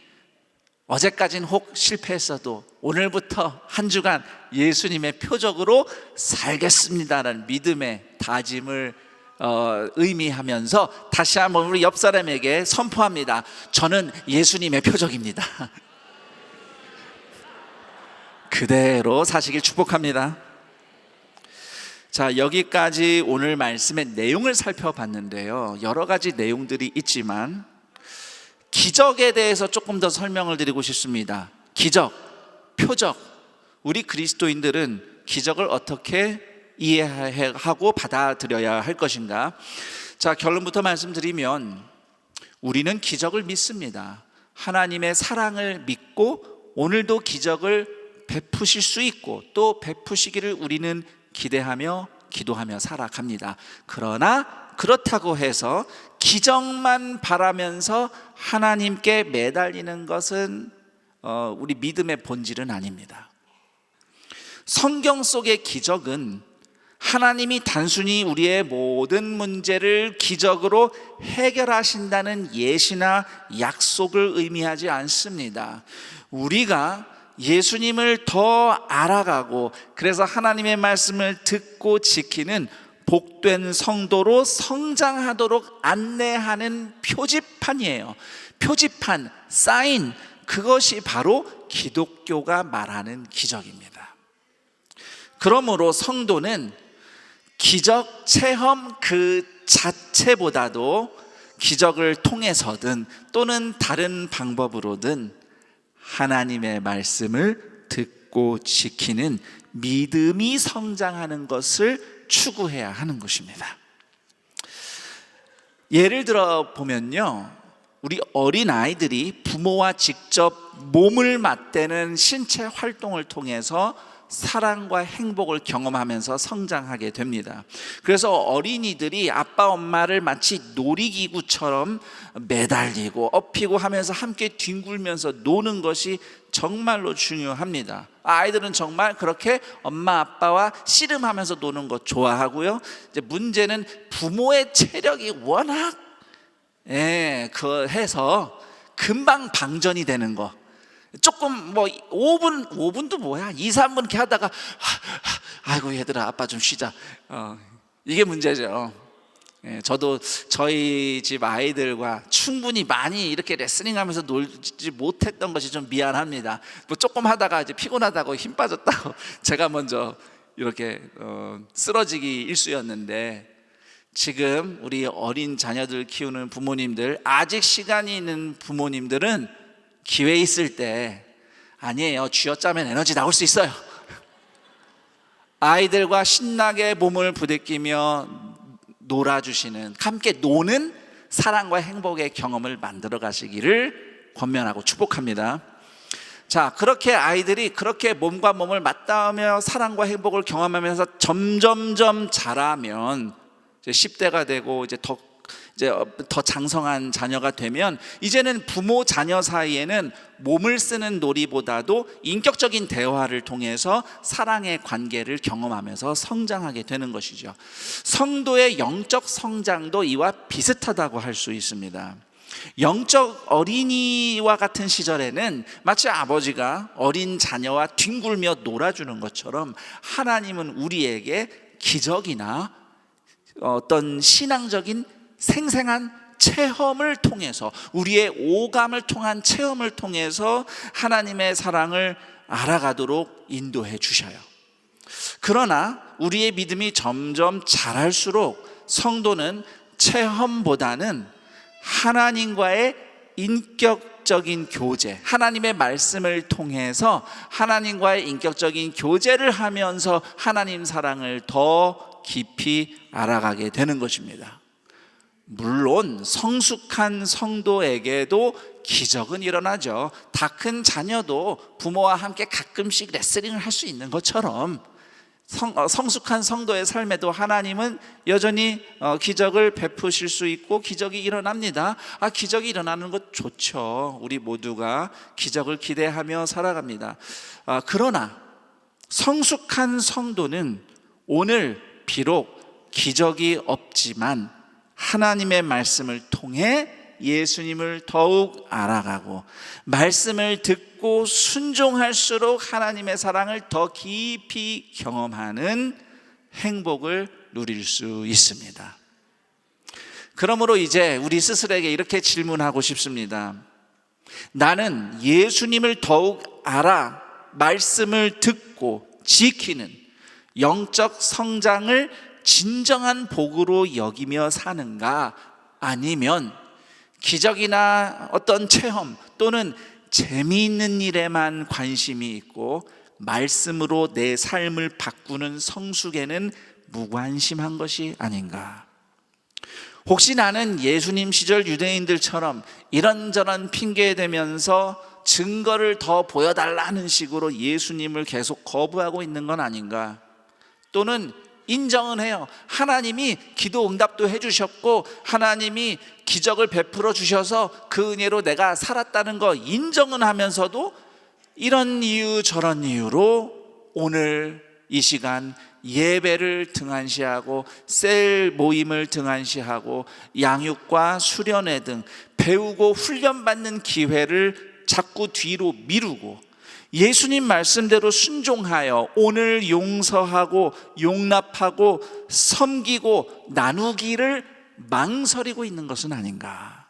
어제까진 혹 실패했어도 오늘부터 한 주간 예수님의 표적으로 살겠습니다라는 믿음의 다짐을 의미하면서 다시 한번 우리 옆 사람에게 선포합니다. 저는 예수님의 표적입니다. 그대로 사시길 축복합니다. 자, 여기까지 오늘 말씀의 내용을 살펴봤는데요, 여러 가지 내용들이 있지만 기적에 대해서 조금 더 설명을 드리고 싶습니다. 기적, 표적, 우리 그리스도인들은 기적을 어떻게 이해하고 받아들여야 할 것인가? 자, 결론부터 말씀드리면 우리는 기적을 믿습니다. 하나님의 사랑을 믿고 오늘도 기적을 베푸실 수 있고 또 베푸시기를 우리는 기대하며 기도하며 살아갑니다. 그러나 그렇다고 해서 기적만 바라면서 하나님께 매달리는 것은 우리 믿음의 본질은 아닙니다. 성경 속의 기적은 하나님이 단순히 우리의 모든 문제를 기적으로 해결하신다는 예시나 약속을 의미하지 않습니다. 우리가 예수님을 더 알아가고 그래서 하나님의 말씀을 듣고 지키는 복된 성도로 성장하도록 안내하는 표지판이에요. 표지판, 사인, 그것이 바로 기독교가 말하는 기적입니다. 그러므로 성도는 기적 체험 그 자체보다도 기적을 통해서든 또는 다른 방법으로든 하나님의 말씀을 듣고 지키는 믿음이 성장하는 것을 추구해야 하는 것입니다. 예를 들어 보면요, 우리 어린아이들이 부모와 직접 몸을 맞대는 신체 활동을 통해서 사랑과 행복을 경험하면서 성장하게 됩니다. 그래서 어린이들이 아빠 엄마를 마치 놀이기구처럼 매달리고 업히고 하면서 함께 뒹굴면서 노는 것이 정말로 중요합니다. 아이들은 정말 그렇게 엄마 아빠와 씨름하면서 노는 것 좋아하고요. 이제 문제는 부모의 체력이 워낙 해서 금방 방전이 되는 거. 조금 5분도 뭐야, 2, 3분 이렇게 하다가 아이고 얘들아 아빠 좀 쉬자, 이게 문제죠. 저도 저희 집 아이들과 충분히 많이 이렇게 레슬링하면서 놀지 못했던 것이 좀 미안합니다. 뭐 조금 하다가 이제 피곤하다고 힘 빠졌다고 제가 먼저 이렇게 쓰러지기 일쑤였는데, 지금 우리 어린 자녀들 키우는 부모님들, 아직 시간이 있는 부모님들은 기회 있을 때, 아니에요, 쥐어짜면 에너지 나올 수 있어요. 아이들과 신나게 몸을 부대끼며 놀아주시는, 함께 노는 사랑과 행복의 경험을 만들어 가시기를 권면하고 축복합니다. 자, 그렇게 아이들이 그렇게 몸과 몸을 맞닿으며 사랑과 행복을 경험하면서 점점점 자라면, 이제 10대가 되고 이제 더 장성한 자녀가 되면, 이제는 부모 자녀 사이에는 몸을 쓰는 놀이보다도 인격적인 대화를 통해서 사랑의 관계를 경험하면서 성장하게 되는 것이죠. 성도의 영적 성장도 이와 비슷하다고 할 수 있습니다. 영적 어린이와 같은 시절에는 마치 아버지가 어린 자녀와 뒹굴며 놀아주는 것처럼, 하나님은 우리에게 기적이나 어떤 신앙적인 생생한 체험을 통해서, 우리의 오감을 통한 체험을 통해서 하나님의 사랑을 알아가도록 인도해 주셔요. 그러나 우리의 믿음이 점점 자랄수록 성도는 체험보다는 하나님과의 인격적인 교제, 하나님의 말씀을 통해서 하나님과의 인격적인 교제를 하면서 하나님 사랑을 더 깊이 알아가게 되는 것입니다. 물론 성숙한 성도에게도 기적은 일어나죠. 다 큰 자녀도 부모와 함께 가끔씩 레슬링을 할 수 있는 것처럼 성숙한 성도의 삶에도 하나님은 여전히 기적을 베푸실 수 있고 기적이 일어납니다. 기적이 일어나는 것 좋죠. 우리 모두가 기적을 기대하며 살아갑니다. 그러나 성숙한 성도는 오늘 비록 기적이 없지만 하나님의 말씀을 통해 예수님을 더욱 알아가고, 말씀을 듣고 순종할수록 하나님의 사랑을 더 깊이 경험하는 행복을 누릴 수 있습니다. 그러므로 이제 우리 스스로에게 이렇게 질문하고 싶습니다. 나는 예수님을 더욱 알아 말씀을 듣고 지키는 영적 성장을 진정한 복으로 여기며 사는가, 아니면 기적이나 어떤 체험 또는 재미있는 일에만 관심이 있고 말씀으로 내 삶을 바꾸는 성숙에는 무관심한 것이 아닌가? 혹시 나는 예수님 시절 유대인들처럼 이런저런 핑계 대면서 증거를 더 보여달라는 식으로 예수님을 계속 거부하고 있는 건 아닌가? 또는 인정은 해요. 하나님이 기도 응답도 해주셨고 하나님이 기적을 베풀어 주셔서 그 은혜로 내가 살았다는 거 인정은 하면서도 이런 이유 저런 이유로 오늘 이 시간 예배를 등한시하고 셀 모임을 등한시하고 양육과 수련회 등 배우고 훈련받는 기회를 자꾸 뒤로 미루고 예수님 말씀대로 순종하여 오늘 용서하고 용납하고 섬기고 나누기를 망설이고 있는 것은 아닌가?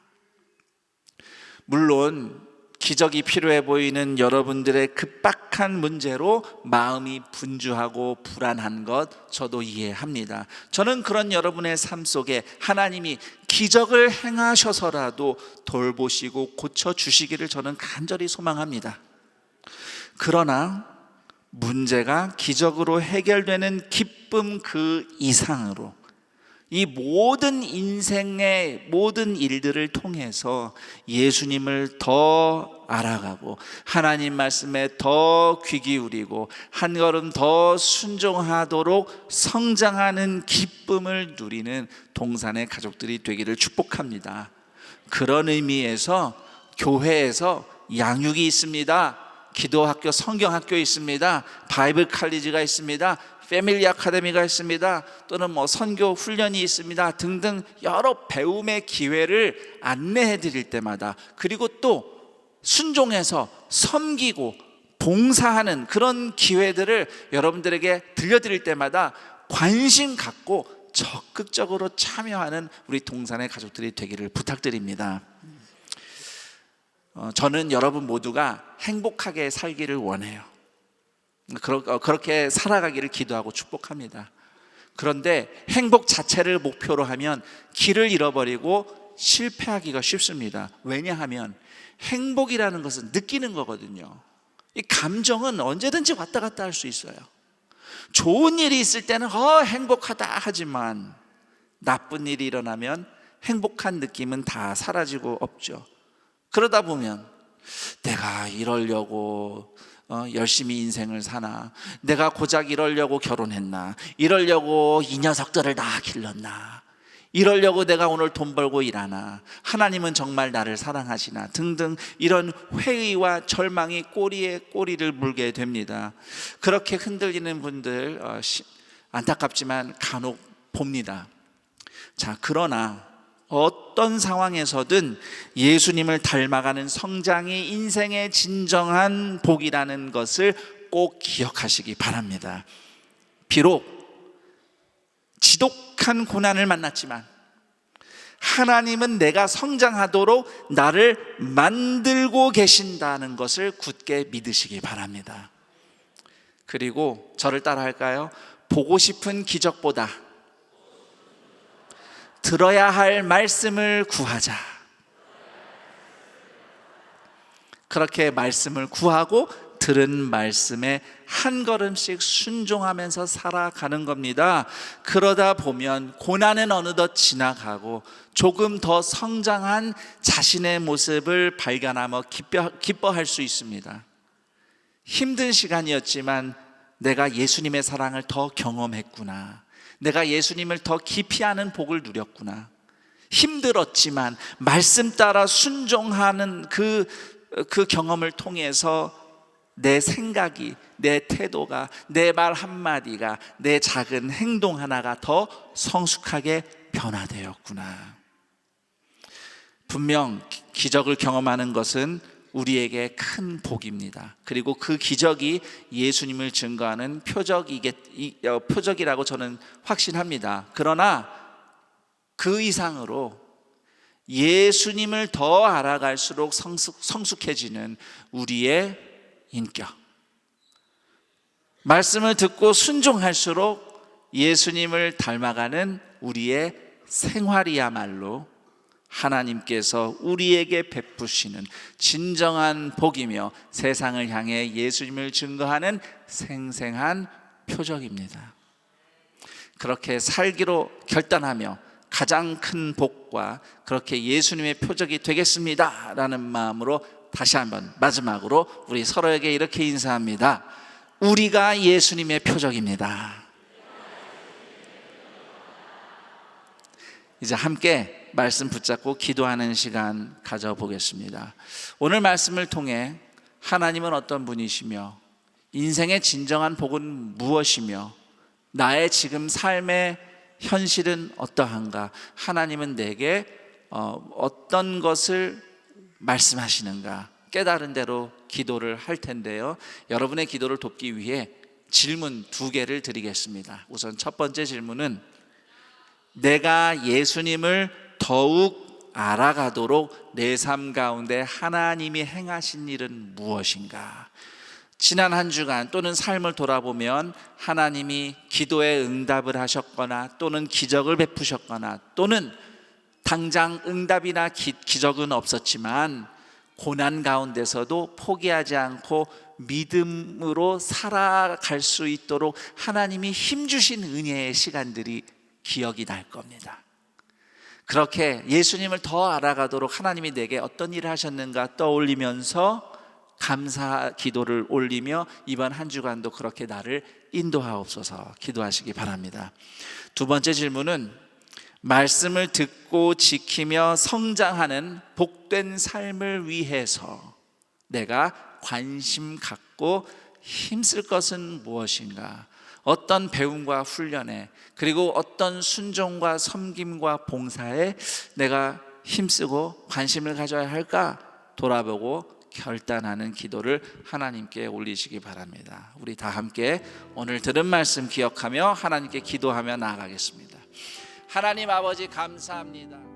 물론 기적이 필요해 보이는 여러분들의 급박한 문제로 마음이 분주하고 불안한 것 저도 이해합니다. 저는 그런 여러분의 삶 속에 하나님이 기적을 행하셔서라도 돌보시고 고쳐주시기를 저는 간절히 소망합니다. 그러나 문제가 기적으로 해결되는 기쁨 그 이상으로 이 모든 인생의 모든 일들을 통해서 예수님을 더 알아가고 하나님 말씀에 더 귀 기울이고 한 걸음 더 순종하도록 성장하는 기쁨을 누리는 동산의 가족들이 되기를 축복합니다. 그런 의미에서 교회에서 양육이 있습니다. 기도학교, 성경학교 있습니다. 바이블 칼리지가 있습니다. 패밀리 아카데미가 있습니다. 또는 선교 훈련이 있습니다. 등등 여러 배움의 기회를 안내해 드릴 때마다, 그리고 또 순종해서 섬기고 봉사하는 그런 기회들을 여러분들에게 들려드릴 때마다 관심 갖고 적극적으로 참여하는 우리 동산의 가족들이 되기를 부탁드립니다. 저는 여러분 모두가 행복하게 살기를 원해요. 그렇게 살아가기를 기도하고 축복합니다. 그런데 행복 자체를 목표로 하면 길을 잃어버리고 실패하기가 쉽습니다. 왜냐하면 행복이라는 것은 느끼는 거거든요. 이 감정은 언제든지 왔다 갔다 할 수 있어요. 좋은 일이 있을 때는 행복하다 하지만 나쁜 일이 일어나면 행복한 느낌은 다 사라지고 없죠. 그러다 보면 내가 이러려고 열심히 인생을 사나, 내가 고작 이러려고 결혼했나, 이러려고 이 녀석들을 다 길렀나, 이러려고 내가 오늘 돈 벌고 일하나, 하나님은 정말 나를 사랑하시나 등등 이런 회의와 절망이 꼬리에 꼬리를 물게 됩니다. 그렇게 흔들리는 분들 안타깝지만 간혹 봅니다. 자, 그러나 어떤 상황에서든 예수님을 닮아가는 성장이 인생의 진정한 복이라는 것을 꼭 기억하시기 바랍니다. 비록 지독한 고난을 만났지만 하나님은 내가 성장하도록 나를 만들고 계신다는 것을 굳게 믿으시기 바랍니다. 그리고 저를 따라 할까요? 보고 싶은 기적보다 들어야 할 말씀을 구하자. 그렇게 말씀을 구하고 들은 말씀에 한 걸음씩 순종하면서 살아가는 겁니다. 그러다 보면 고난은 어느덧 지나가고 조금 더 성장한 자신의 모습을 발견하며 기뻐할 수 있습니다. 힘든 시간이었지만 내가 예수님의 사랑을 더 경험했구나, 내가 예수님을 더 깊이 아는 복을 누렸구나, 힘들었지만 말씀 따라 순종하는 그 경험을 통해서 내 생각이, 내 태도가, 내 말 한마디가, 내 작은 행동 하나가 더 성숙하게 변화되었구나. 분명 기적을 경험하는 것은 우리에게 큰 복입니다. 그리고 그 기적이 예수님을 증거하는 표적이라고 저는 확신합니다. 그러나 그 이상으로 예수님을 더 알아갈수록 성숙해지는 우리의 인격, 말씀을 듣고 순종할수록 예수님을 닮아가는 우리의 생활이야말로 하나님께서 우리에게 베푸시는 진정한 복이며 세상을 향해 예수님을 증거하는 생생한 표적입니다. 그렇게 살기로 결단하며 가장 큰 복과 그렇게 예수님의 표적이 되겠습니다 라는 마음으로 다시 한번 마지막으로 우리 서로에게 이렇게 인사합니다. 우리가 예수님의 표적입니다. 이제 함께 말씀 붙잡고 기도하는 시간 가져보겠습니다. 오늘 말씀을 통해 하나님은 어떤 분이시며 인생의 진정한 복은 무엇이며 나의 지금 삶의 현실은 어떠한가, 하나님은 내게 어떤 것을 말씀하시는가 깨달은 대로 기도를 할 텐데요, 여러분의 기도를 돕기 위해 질문 2개를 드리겠습니다. 우선 첫 번째 질문은 내가 예수님을 더욱 알아가도록 내 삶 가운데 하나님이 행하신 일은 무엇인가? 지난 한 주간 또는 삶을 돌아보면 하나님이 기도에 응답을 하셨거나 또는 기적을 베푸셨거나 또는 당장 응답이나 기적은 없었지만 고난 가운데서도 포기하지 않고 믿음으로 살아갈 수 있도록 하나님이 힘주신 은혜의 시간들이 기억이 날 겁니다. 그렇게 예수님을 더 알아가도록 하나님이 내게 어떤 일을 하셨는가 떠올리면서 감사 기도를 올리며 이번 한 주간도 그렇게 나를 인도하옵소서 기도하시기 바랍니다. 두 번째 질문은 말씀을 듣고 지키며 성장하는 복된 삶을 위해서 내가 관심 갖고 힘쓸 것은 무엇인가? 어떤 배움과 훈련에 그리고 어떤 순종과 섬김과 봉사에 내가 힘쓰고 관심을 가져야 할까 돌아보고 결단하는 기도를 하나님께 올리시기 바랍니다. 우리 다 함께 오늘 들은 말씀 기억하며 하나님께 기도하며 나아가겠습니다. 하나님 아버지 감사합니다.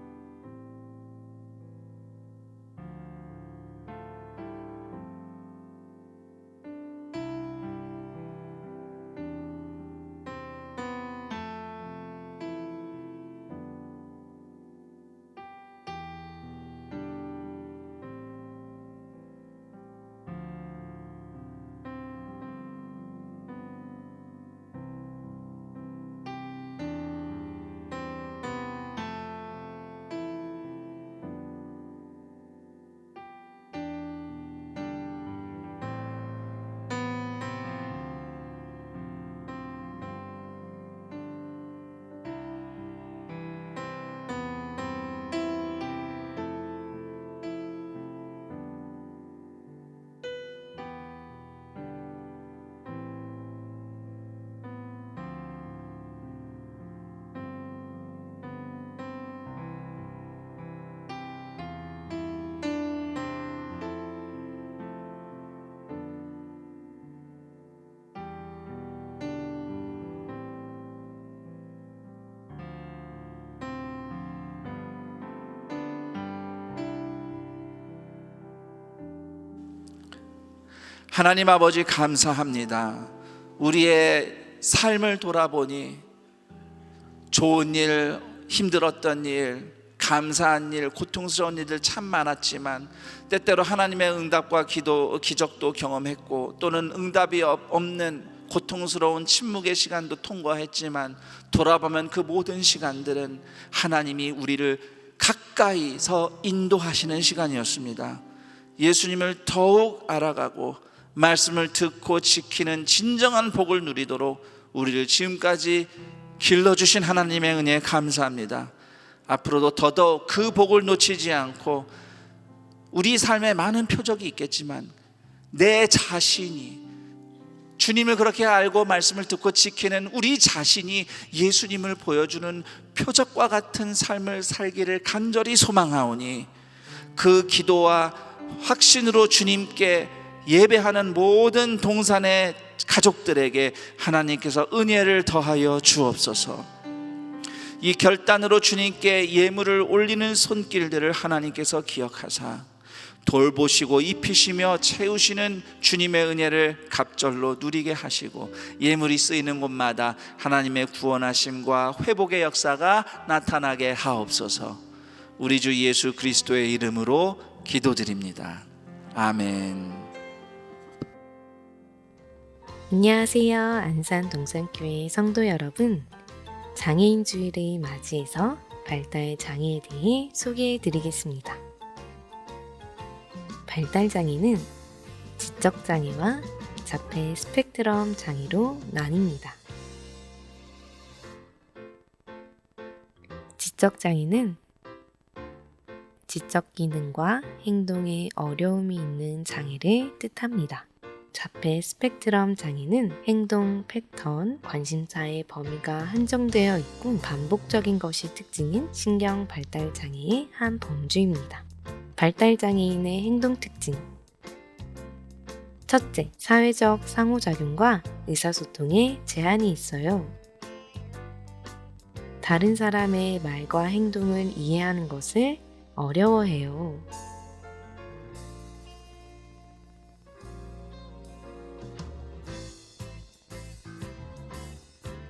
하나님 아버지 감사합니다. 우리의 삶을 돌아보니 좋은 일, 힘들었던 일, 감사한 일, 고통스러운 일들 참 많았지만 때때로 하나님의 응답과 기적도 경험했고 또는 응답이 없는 고통스러운 침묵의 시간도 통과했지만 돌아보면 그 모든 시간들은 하나님이 우리를 가까이서 인도하시는 시간이었습니다. 예수님을 더욱 알아가고 말씀을 듣고 지키는 진정한 복을 누리도록 우리를 지금까지 길러주신 하나님의 은혜에 감사합니다. 앞으로도 더더욱 그 복을 놓치지 않고 우리 삶에 많은 표적이 있겠지만 내 자신이 주님을 그렇게 알고 말씀을 듣고 지키는 우리 자신이 예수님을 보여주는 표적과 같은 삶을 살기를 간절히 소망하오니 그 기도와 확신으로 주님께 예배하는 모든 동산의 가족들에게 하나님께서 은혜를 더하여 주옵소서. 이 결단으로 주님께 예물을 올리는 손길들을 하나님께서 기억하사 돌보시고 입히시며 채우시는 주님의 은혜를 갑절로 누리게 하시고 예물이 쓰이는 곳마다 하나님의 구원하심과 회복의 역사가 나타나게 하옵소서. 우리 주 예수 그리스도의 이름으로 기도드립니다. 아멘. 안녕하세요. 안산 동산교회 성도 여러분. 장애인 주일을 맞이해서 발달 장애에 대해 소개해 드리겠습니다. 발달 장애는 지적 장애와 자폐 스펙트럼 장애로 나뉩니다. 지적 장애는 지적 기능과 행동에 어려움이 있는 장애를 뜻합니다. 자폐 스펙트럼 장애는 행동 패턴, 관심사의 범위가 한정되어 있고 반복적인 것이 특징인 신경 발달 장애의 한 범주입니다. 발달 장애인의 행동 특징. 첫째, 사회적 상호작용과 의사소통에 제한이 있어요. 다른 사람의 말과 행동을 이해하는 것을 어려워해요.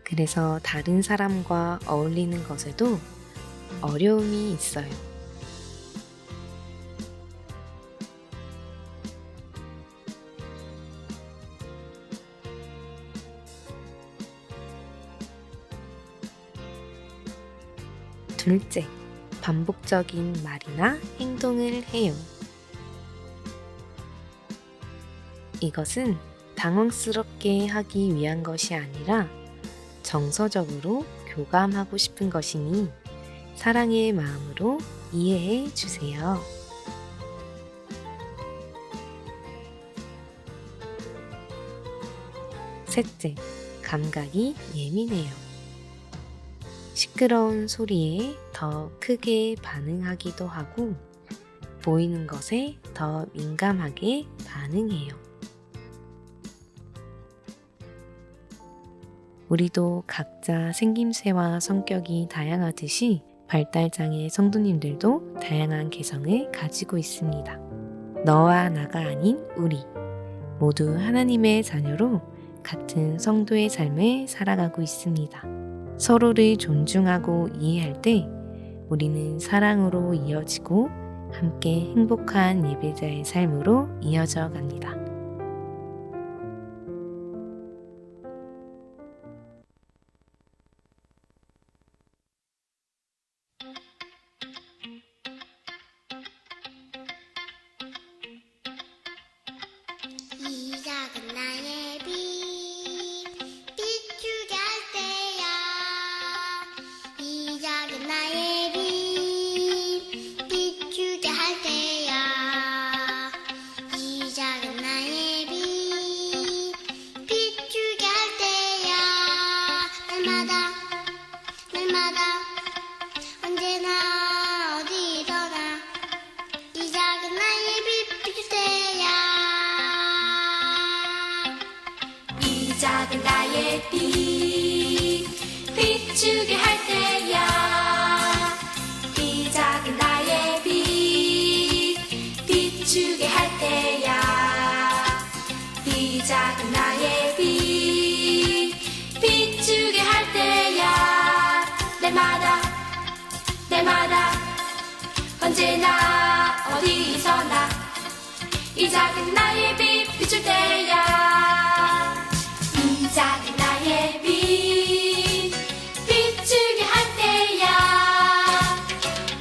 그래서 다른 사람과 어울리는 것에도 어려움이 있어요. 둘째, 반복적인 말이나 행동을 해요. 이것은 당황스럽게 하기 위한 것이 아니라 정서적으로 교감하고 싶은 것이니 사랑의 마음으로 이해해 주세요. 셋째, 감각이 예민해요. 시끄러운 소리에 더 크게 반응하기도 하고 보이는 것에 더 민감하게 반응해요. 우리도 각자 생김새와 성격이 다양하듯이 발달장애 성도님들도 다양한 개성을 가지고 있습니다. 너와 나가 아닌 우리 모두 하나님의 자녀로 같은 성도의 삶을 살아가고 있습니다. 서로를 존중하고 이해할 때 우리는 사랑으로 이어지고 함께 행복한 예배자의 삶으로 이어져 갑니다. 이 작은 나의 빛 비추게 할 때야 이 작은 나의 빛 비추게 할 때야 이 작은 나의 빛 비추게 할 때야 날마다 언제나 어디서나 이 작은 나의 빛 비출 때야 이 작은 나의 빛 비추게 할 때야 이 작은 나의 빛 비추게 할 때야 이 작은 나의 빛 비추게 할 때야 날마다 언제나 어디서나 이 작은 나의 빛 비출 때야 이 작은 나의 빛 비추게 할 때야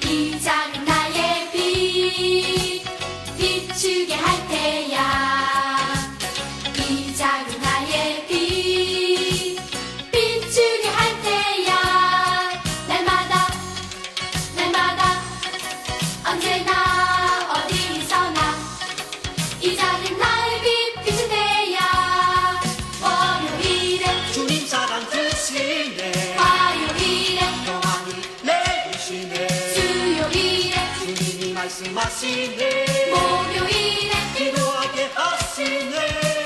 이 작은 나의 빛 비추게 할 때야 이 작은 나의 빛 비추게 할 때야 날마다 언제나 어디서나 이 작은 나의 빛 비출 때야 월요일에 주님 사랑 주시네 화요일에 평안을 내주시네 수요일에 주님이 말씀하시네 목요일에 기도하게 하시네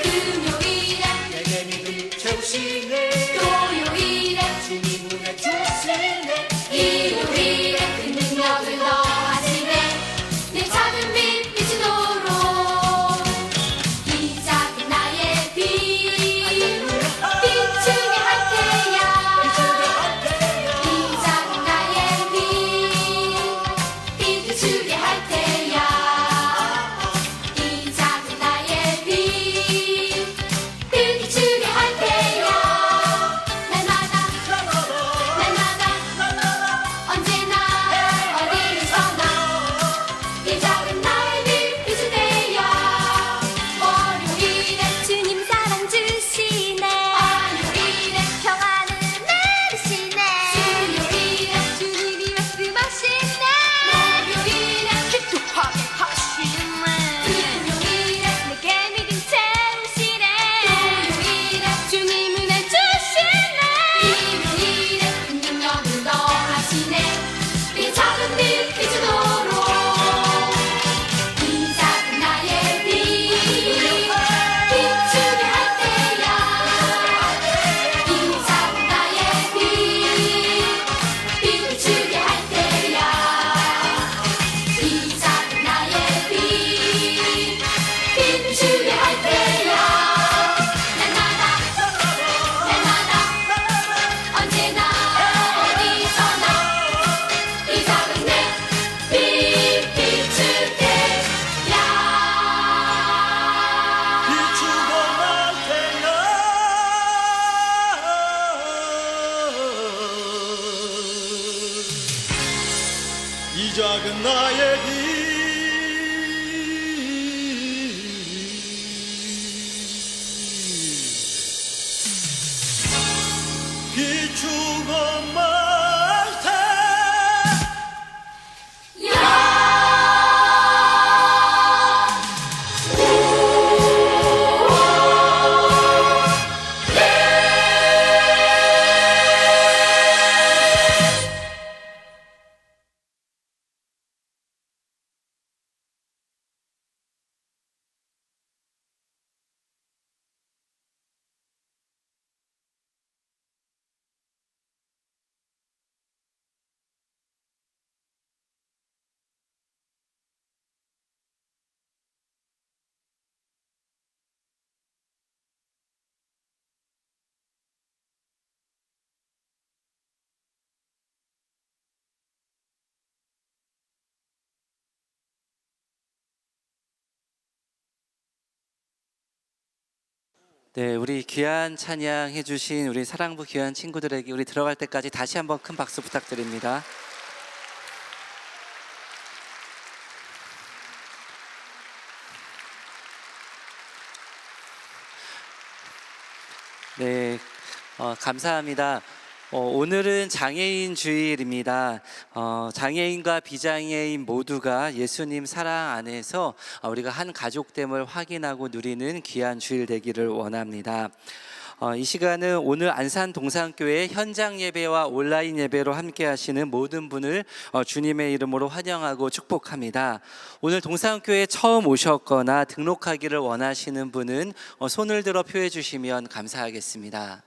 금요일에 내게 믿음 채우시네 토요일에 주님 은혜 주시네 일요일에 그 능력을 더하시네 내 작은 빛 비추도록 이 작은 나의 빛 비추게 할 때야 이 작은 나의 빛 비추게 할 때야 이 작은 나의 빛 비추게 할 때야 날마다 언제나 어디서나 이 작은 나의 빛 비출 때야 월요일에 주님 사랑 주시네 화요일에 평안을 내리시네 수요일에 주님이 말씀하시네 목요일에 기도하게 하시네 금요일에 내게 믿음 채우시네 토요일에 주님 은혜 주시네 일요일에 능력을 더하시네 이 작은 빛 비추도록 이 작은 나의 빛 비추게 할 때야 이 작은 나의 빛 비추게 할 때야 이 작은 나의 빛 비추게 할 때야 날마다 언제나 어디서나 이 작은 내 빛 비출 때야 비추고 날 때야 이 작은 나의 빛 비추고 말 네, 우리 귀한 찬양 해주신 우리 사랑부 귀한 친구들에게 우리 들어갈 때까지 다시 한번 큰 박수 부탁드립니다. 네, 감사합니다. 오늘은 장애인 주일입니다. 장애인과 비장애인 모두가 예수님 사랑 안에서 우리가 한 가족됨을 확인하고 누리는 귀한 주일 되기를 원합니다. 이 시간은 오늘 안산 동산교회 현장 예배와 온라인 예배로 함께 하시는 모든 분을 주님의 이름으로 환영하고 축복합니다. 오늘 동산교회 처음 오셨거나 등록하기를 원하시는 분은 손을 들어 표해 주시면 감사하겠습니다.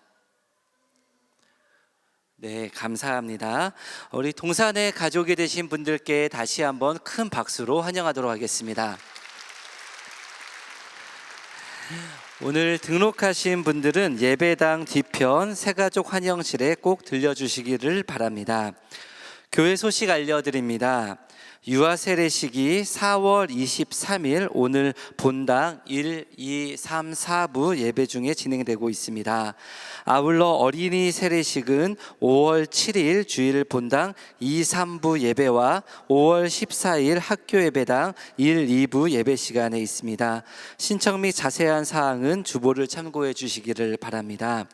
네, 감사합니다. 우리 동산의 가족이 되신 분들께 다시 한번 큰 박수로 환영하도록 하겠습니다. 오늘 등록하신 분들은 예배당 뒤편 새가족 환영실에 꼭 들려주시기를 바랍니다. 교회 소식 알려드립니다. 유아 세례식이 4월 23일 오늘 본당 1, 2, 3, 4부 예배 중에 진행되고 있습니다. 아울러 어린이 세례식은 5월 7일 주일 본당 2, 3부 예배와 5월 14일 학교 예배당 1, 2부 예배 시간에 있습니다. 신청 및 자세한 사항은 주보를 참고해 주시기를 바랍니다.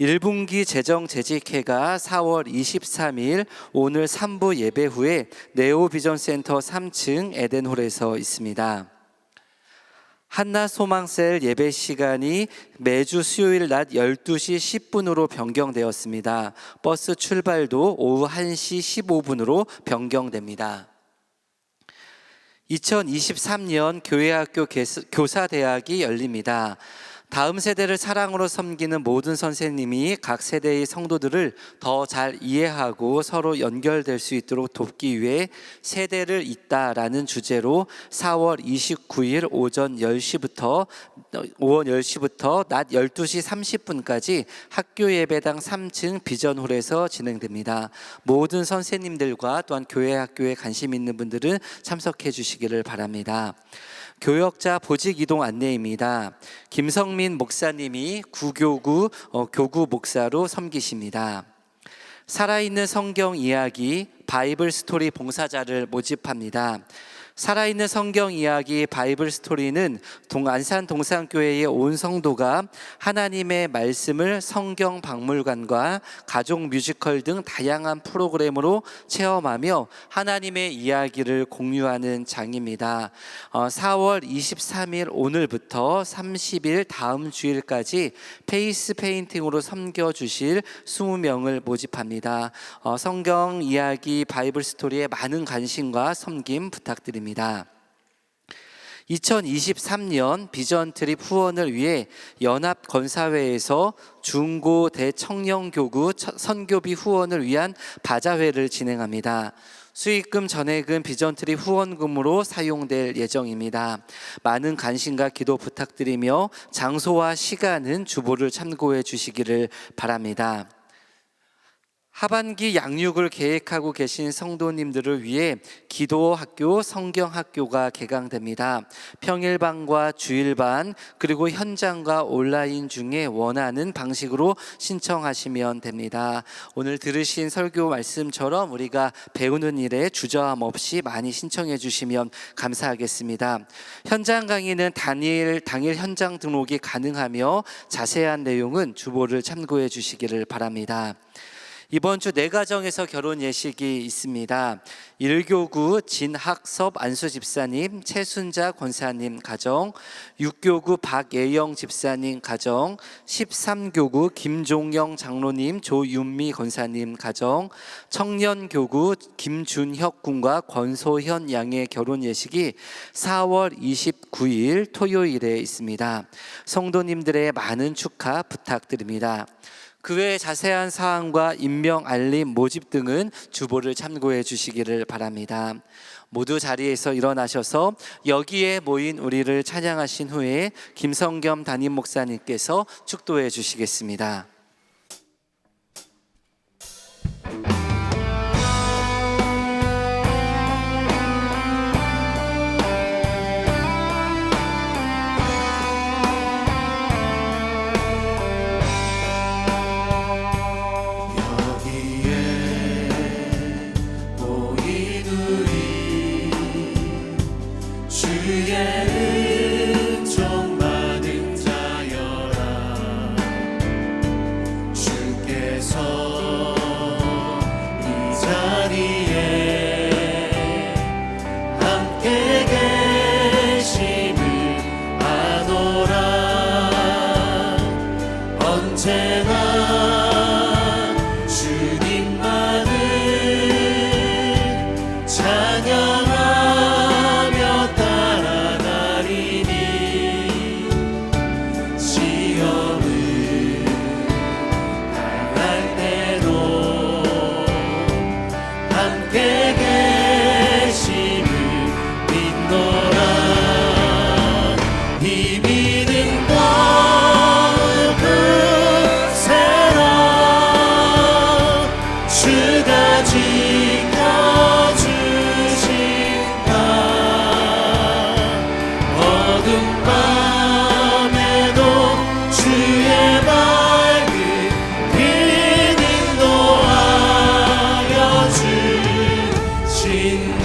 1분기 재정재직회가 4월 23일 오늘 3부 예배 후에 네오비전센터 3층 에덴홀에서 있습니다. 한나소망셀 예배 시간이 매주 수요일 낮 12시 10분으로 변경되었습니다. 버스 출발도 오후 1시 15분으로 변경됩니다. 2023년 교회학교 교사대학이 열립니다. 다음 세대를 사랑으로 섬기는 모든 선생님이 각 세대의 성도들을 더 잘 이해하고 서로 연결될 수 있도록 돕기 위해 세대를 잇다라는 주제로 4월 29일 오전 10시부터 낮 12시 30분까지 학교 예배당 3층 비전홀에서 진행됩니다. 모든 선생님들과 또한 교회 학교에 관심 있는 분들은 참석해 주시기를 바랍니다. 교역자 보직 이동 안내입니다. 김성민 목사님이 구교구 교구 목사로 섬기십니다. 살아있는 성경 이야기 바이블 스토리 봉사자를 모집합니다. 살아있는 성경 이야기 바이블 스토리는 안산 동산교회의 온 성도가 하나님의 말씀을 성경 박물관과 가족 뮤지컬 등 다양한 프로그램으로 체험하며 하나님의 이야기를 공유하는 장입니다. 4월 23일 오늘부터 30일 다음 주일까지 페이스 페인팅으로 섬겨주실 20명을 모집합니다. 성경 이야기 바이블 스토리에 많은 관심과 섬김 부탁드립니다. 2023년 비전 트립 후원을 위해 연합건사회에서 중고 대청년교구 선교비 후원을 위한 바자회를 진행합니다. 수익금 전액은 비전 트립 후원금으로 사용될 예정입니다. 많은 관심과 기도 부탁드리며 장소와 시간은 주보를 참고해 주시기를 바랍니다. 하반기 양육을 계획하고 계신 성도님들을 위해 기도학교, 성경학교가 개강됩니다. 평일반과 주일반 그리고 현장과 온라인 중에 원하는 방식으로 신청하시면 됩니다. 오늘 들으신 설교 말씀처럼 우리가 배우는 일에 주저함 없이 많이 신청해 주시면 감사하겠습니다. 현장 강의는 당일 현장 등록이 가능하며 자세한 내용은 주보를 참고해 주시기를 바랍니다. 이번 주 네 가정에서 결혼 예식이 있습니다. 1교구 진학섭 안수 집사님, 최순자 권사님 가정, 6교구 박예영 집사님 가정, 13교구 김종영 장로님, 조윤미 권사님 가정, 청년교구 김준혁 군과 권소현 양의 결혼 예식이 4월 29일 토요일에 있습니다. 성도님들의 많은 축하 부탁드립니다. 그 외 자세한 사항과 임명 알림 모집 등은 주보를 참고해 주시기를 바랍니다. 모두 자리에서 일어나셔서 여기에 모인 우리를 찬양하신 후에 김성겸 담임 목사님께서 축도해 주시겠습니다. 주가 지켜주신다. 어둠 밤에도 주의 밝은 빛 인도하여 주신다.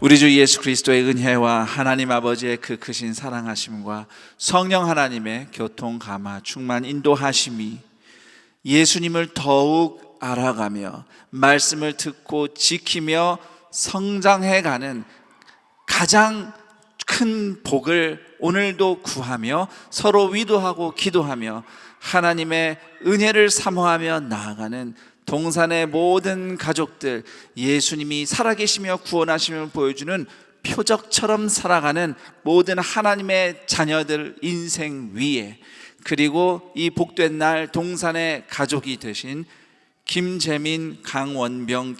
우리 주 예수 그리스도의 은혜와 하나님 아버지의 그 크신 사랑하심과 성령 하나님의 교통 감화 충만 인도하심이 예수님을 더욱 알아가며 말씀을 듣고 지키며 성장해가는 가장 큰 복을 오늘도 구하며 서로 위도하고 기도하며 하나님의 은혜를 사모하며 나아가는 동산의 모든 가족들, 예수님이 살아계시며 구원하심을 보여주는 표적처럼 살아가는 모든 하나님의 자녀들 인생 위에, 그리고 이 복된 날 동산의 가족이 되신 김재민, 강원병,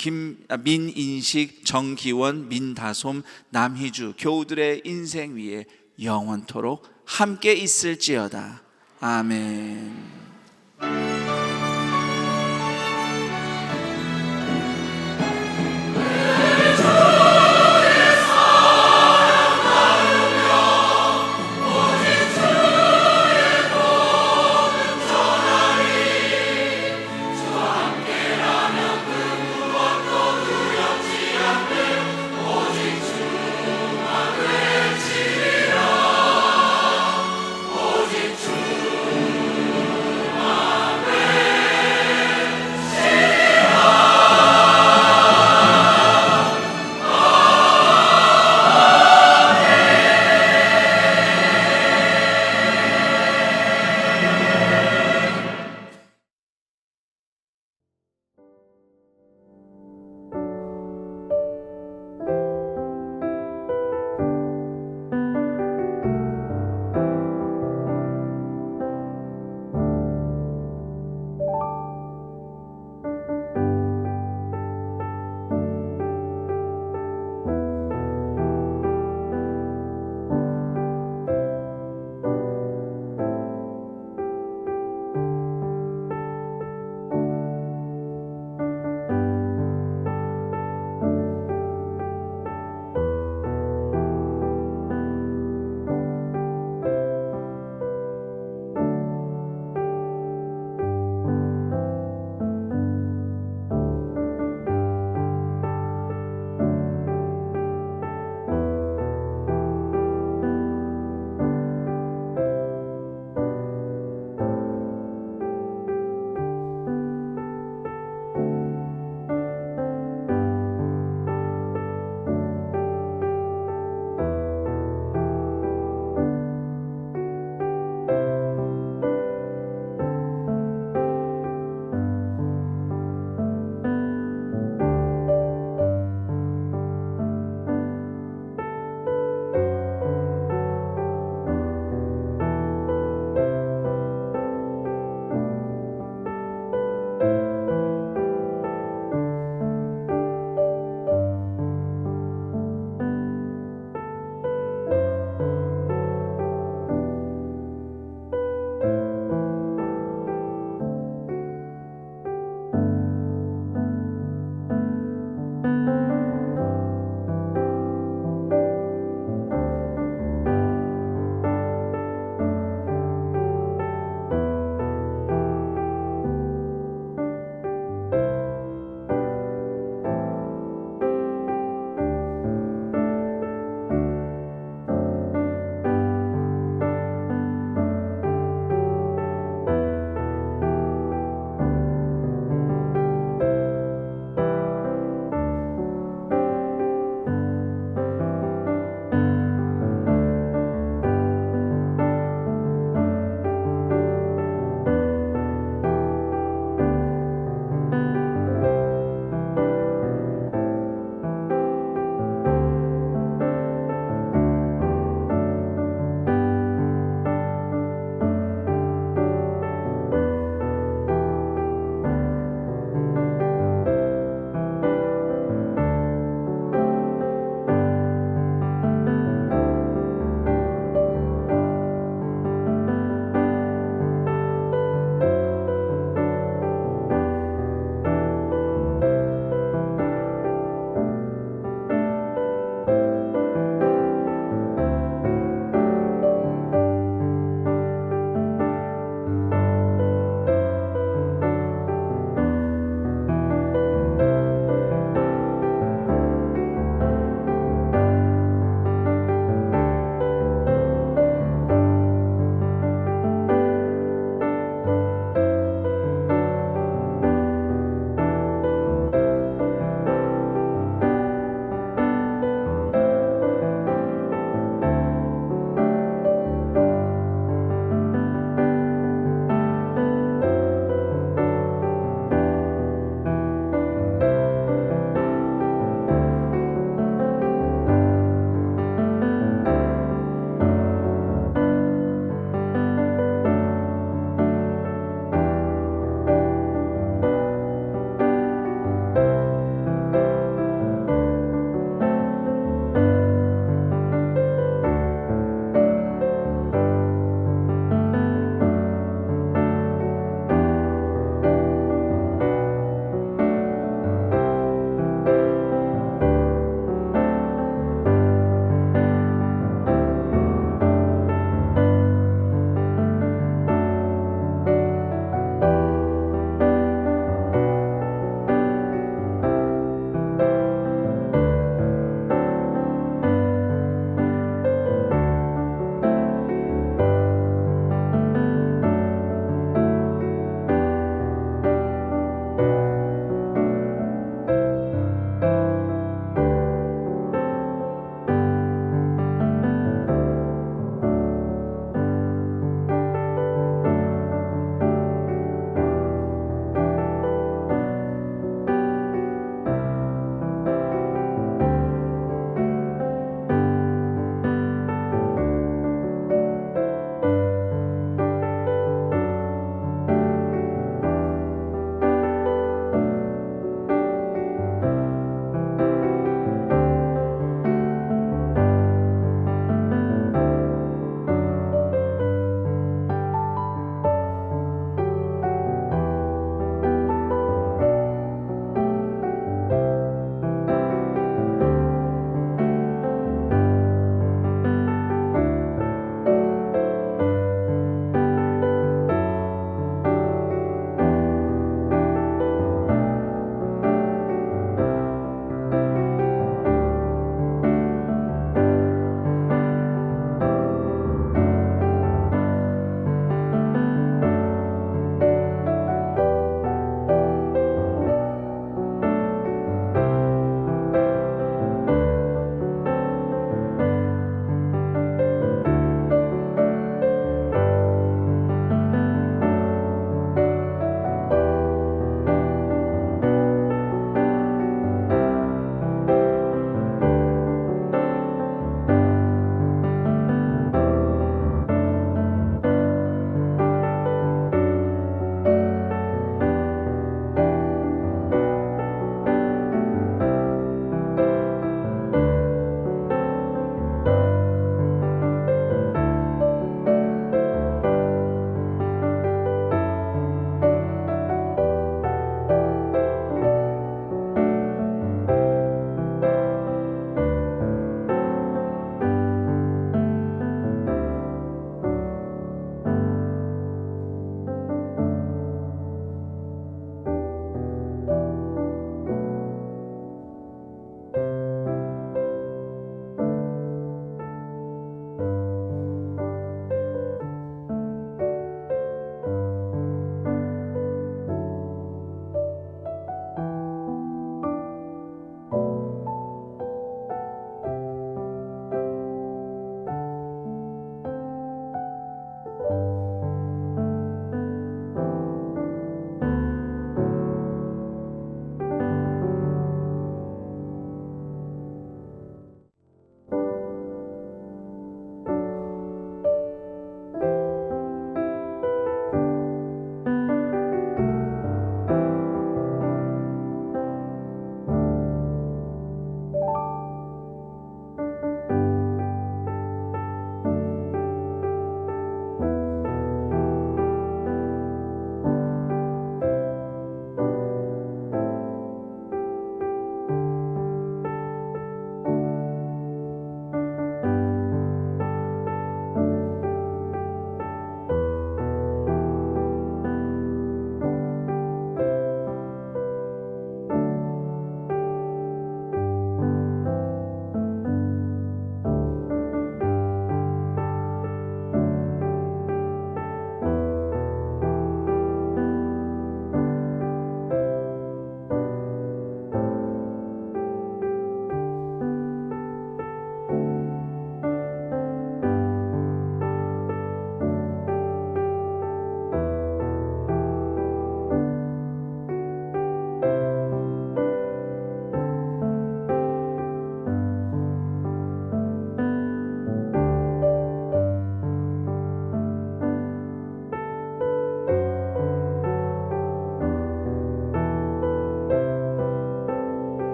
민인식, 정기원, 민다솜, 남희주 교우들의 인생 위에 영원토록 함께 있을지어다. 아멘.